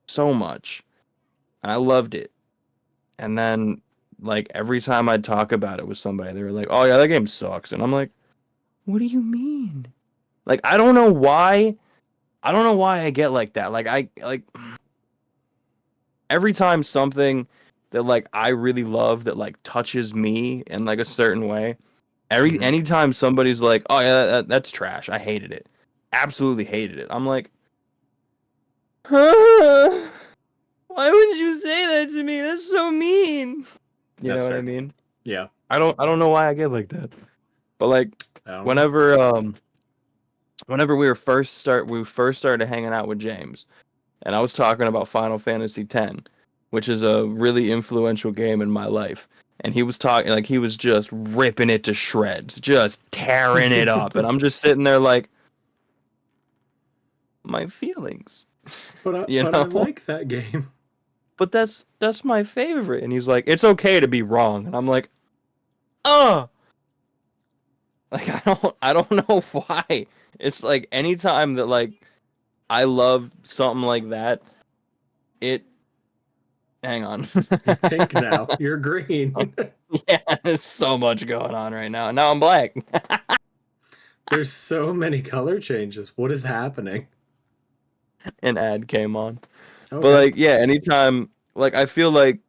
S2: so much. And I loved it. And then like every time I'd talk about it with somebody, they were like, "Oh yeah, that game sucks." And I'm like, "What do you mean?" Like I don't know why. I don't know why I get like that. Like I like every time something that like I really love that like touches me in like a certain way.
S1: Mhm.
S2: Anytime somebody's like, "Oh yeah, that's trash. I hated it. Absolutely hated it." I'm like, "Huh? Why would you say that to me? That's so mean." You
S1: That's
S2: know what I
S1: fair.
S2: mean?
S1: Yeah.
S2: I don't know why I get like that. But like
S1: I don't know.
S2: whenever we first started hanging out with James, and I was talking about Final Fantasy X, which is a really influential game in my life. And he was talking like he was just ripping it to shreds, just tearing it up, and I'm just sitting there like my feelings, you
S1: I
S2: know.
S1: like that game.
S2: But that's my favorite. And he's like, it's okay to be wrong, and I'm like, oh, like I don't know why. It's like anytime that like I love something like that, it. Hang on.
S1: You're pink now. You're green.
S2: Yeah, there's so much going on right now. Now I'm black.
S1: There's so many color changes. What is happening?
S2: An ad came on. But
S1: Okay.
S2: like, yeah, anytime like I feel like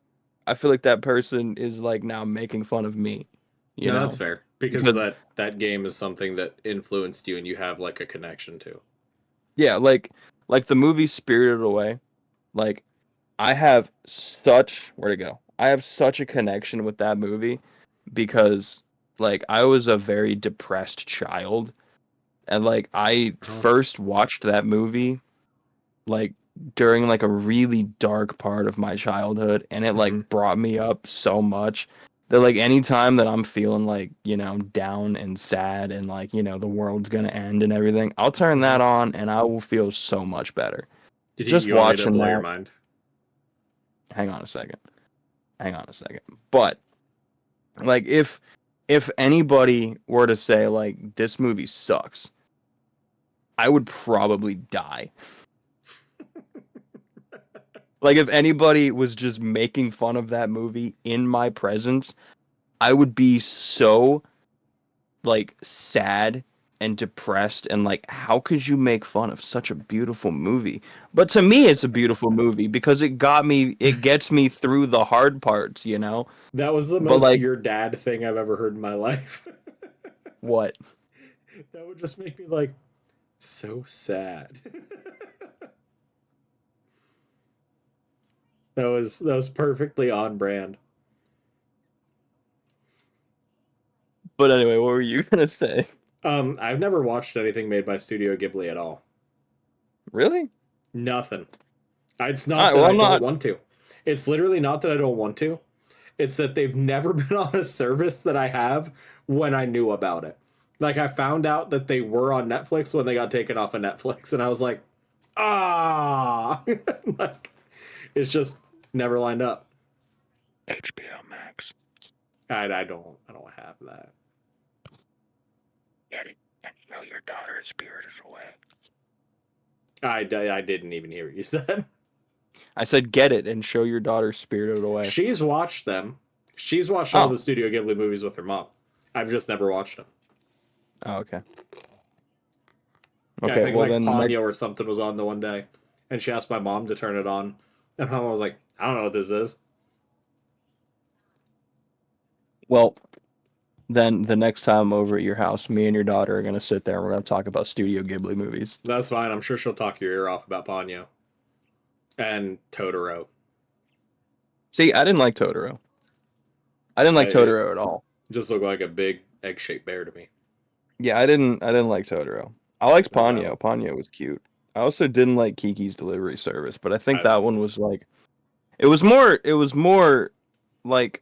S2: that person is like now making fun of me, you
S1: No, that's
S2: know?
S1: fair. Because
S2: Because
S1: that game is something that influenced you and you have like a connection to.
S2: yeah, like the movie Spirited Away, like I have such where to go. I have such a connection with that movie because like I was a very depressed child and like I
S1: Oh.
S2: first watched that movie like during like a really dark part of my childhood and it
S1: Mhm.
S2: like brought me up so much that like anytime that I'm feeling like, you know, down and sad and like, you know, the world's gonna end and everything, I'll turn
S1: Mhm.
S2: that on and I will feel so much better. Just
S1: You want me to
S2: watching
S1: blow your
S2: that.
S1: mind?
S2: Hang on a second. Hang on a second. But like if anybody were to say like this movie sucks, I would probably die. Like if anybody was just making fun of that movie in my presence, I would be so like sad and depressed and like how could you make fun of such a beautiful movie? But to me it's a beautiful movie because it gets me through the hard parts, you know?
S1: That was the
S2: But
S1: most
S2: like
S1: your dad thing I've ever heard in my life.
S2: what?
S1: That would just make me like so sad. That was perfectly on brand.
S2: But anyway, what were you gonna say?
S1: I've never watched anything made by Studio Ghibli at all.
S2: Really?
S1: Nothing. It's
S2: All
S1: not
S2: right,
S1: that
S2: well
S1: I
S2: I'm
S1: don't
S2: not.
S1: want to. It's literally not that I don't want to. It's that they've never been on a service that I have when I knew about it. Like I found out that they were on Netflix when they got taken off of Netflix, and I was like, ah, like it's just never lined up.
S2: HBO Max.
S1: I don't have that.
S2: Get it and show your daughter Spirited Away.
S1: I didn't even hear what you said.
S2: I said get it and show your daughter Spirited Away.
S1: She's watched them. She's watched all
S2: Oh.
S1: the Studio Ghibli movies with her mom. I've just never watched them.
S2: Oh, okay.
S1: Yeah, I
S2: Okay,
S1: think
S2: well
S1: like
S2: then
S1: Ponyo or something was on the one day, and she asked my mom to turn it on, and my mom was like, "I don't know what this is."
S2: well, then the next time I'm over at your house, me and your daughter are gonna sit there and we're gonna talk about Studio Ghibli movies.
S1: That's fine. I'm sure she'll talk your ear off about Ponyo and Totoro.
S2: See, I didn't like Totoro. I didn't like
S1: It
S2: Totoro at all.
S1: just looked like a big egg-shaped bear to me.
S2: Yeah, I didn't like Totoro. I liked
S1: That's valid.
S2: Ponyo. Ponyo was cute. I also didn't like Kiki's Delivery Service, but I think
S1: I,
S2: that one was like it was more like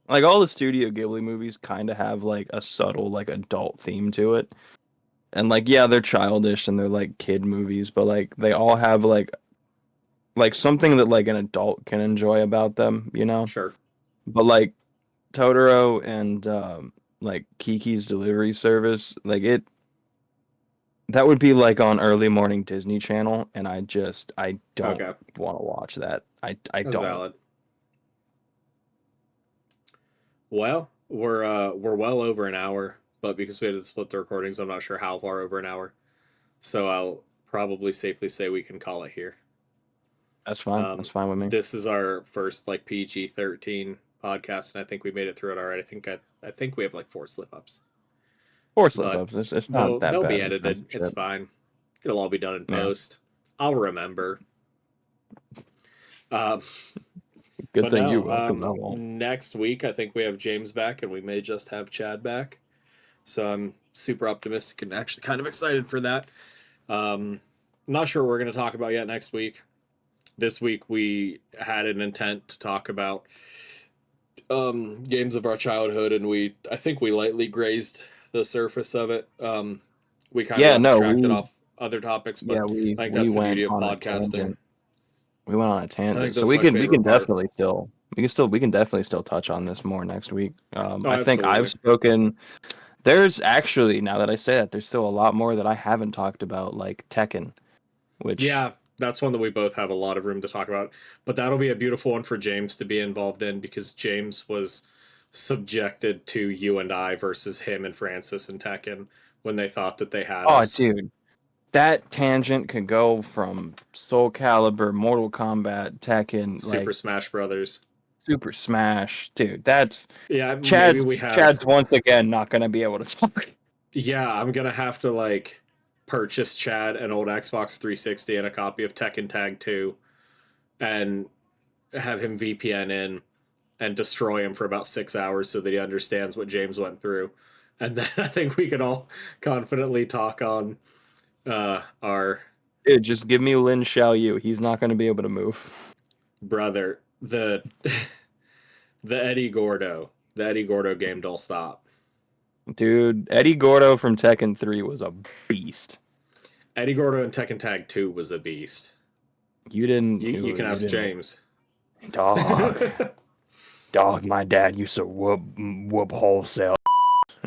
S2: all the Studio Ghibli movies kind of have like a subtle like adult theme to it. And like yeah, they're childish and they're like kid movies, but like they all have like something that like an adult can enjoy about them, you know?
S1: sure.
S2: But like Totoro and like Kiki's Delivery Service, like it that would be like on early morning Disney Channel, and I don't
S1: Okay.
S2: want to watch that. I
S1: That's
S2: don't.
S1: valid. Well, we're well over an hour, but because we had to split the recordings, I'm not sure how far over an hour. So I'll probably safely say we can call it here.
S2: That's fine. That's fine with me.
S1: This is our first like PG-13 podcast, and I think we made it through it already. I think we have like 4 slip-ups,
S2: Four slip
S1: but
S2: ups. It's not that
S1: they'll
S2: bad
S1: be
S2: of a
S1: edited. It's
S2: censorship.
S1: fine. It'll all be done in
S2: Yeah.
S1: post. I'll remember. Um,
S2: Good
S1: but
S2: thing you
S1: no,
S2: will, because I won't.
S1: next week I think we have James back, and we may just have Chad back. So I'm super optimistic and actually kind of excited for that. Not sure what we're going to talk about yet next week. This week we had an intent to talk about games of our childhood, and I think we lightly grazed the surface of it. We kind of
S2: Yeah,
S1: got
S2: no,
S1: distracted off other topics,
S2: yeah,
S1: but
S2: we
S1: I think
S2: we
S1: that's the
S2: went
S1: beauty of
S2: on a
S1: podcasting.
S2: tangent. We went on a
S1: I think
S2: tangent. So
S1: that's
S2: we
S1: my
S2: can we
S1: favorite
S2: can
S1: part.
S2: definitely still we can definitely still touch on this more next week.
S1: Oh,
S2: I think I've
S1: absolutely.
S2: spoken. There's actually, now that I say that, there's still a lot more that I haven't talked about, like Tekken, which
S1: Yeah, that's one that we both have a lot of room to talk about. But that'll be a beautiful one for James to be involved in because James was subjected to you and I versus him and Francis and Tekken when they thought that they had
S2: oh
S1: us.
S2: dude, that tangent could go from Soul Calibur, Mortal Kombat, Tekken,
S1: Super
S2: like
S1: Smash Brothers.
S2: Super Smash, dude. That's
S1: Yeah, maybe
S2: Chad's
S1: we have.
S2: Chad's once again not gonna be able to talk.
S1: Yeah, I'm gonna have to like purchase Chad an old Xbox 360 and a copy of Tekken Tag 2 and have him VPN in and destroy him for about 6 hours so that he understands what James went through. And then I think we can all confidently talk on our
S2: Dude, just give me Lin Xiaoyu. He's not gonna be able to move.
S1: brother, the Eddie Gordo game. Don't stop.
S2: Dude, Eddie Gordo from Tekken 3 was a beast.
S1: Eddie Gordo in Tekken Tag 2 was a beast.
S2: You didn't
S1: You can
S2: you
S1: ask
S2: didn't
S1: James.
S2: dog. Dog, my dad used to whoop wholesale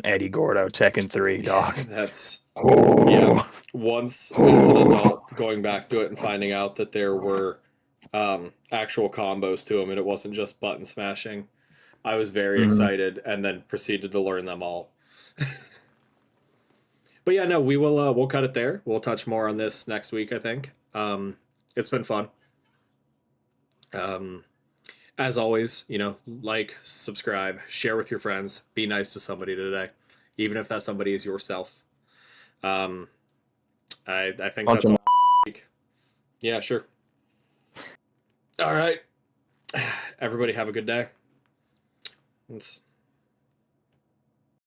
S2: Eddie Gordo Tekken 3, dog.
S1: That's yeah.
S2: Oh.
S1: Once as an adult, going back to it and finding out that there were actual combos to them and it wasn't just button smashing, I was very
S2: Mhm.
S1: excited and then proceeded to learn them all. But yeah, no, we'll cut it there. We'll touch more on this next week, I think. It's been fun. Um, as always, like, subscribe, share with your friends, be nice to somebody today, even if that somebody is yourself. Um, I think
S2: Punch
S1: that's
S2: him.
S1: all this week. Yeah, sure. All right. Everybody have a good day. It's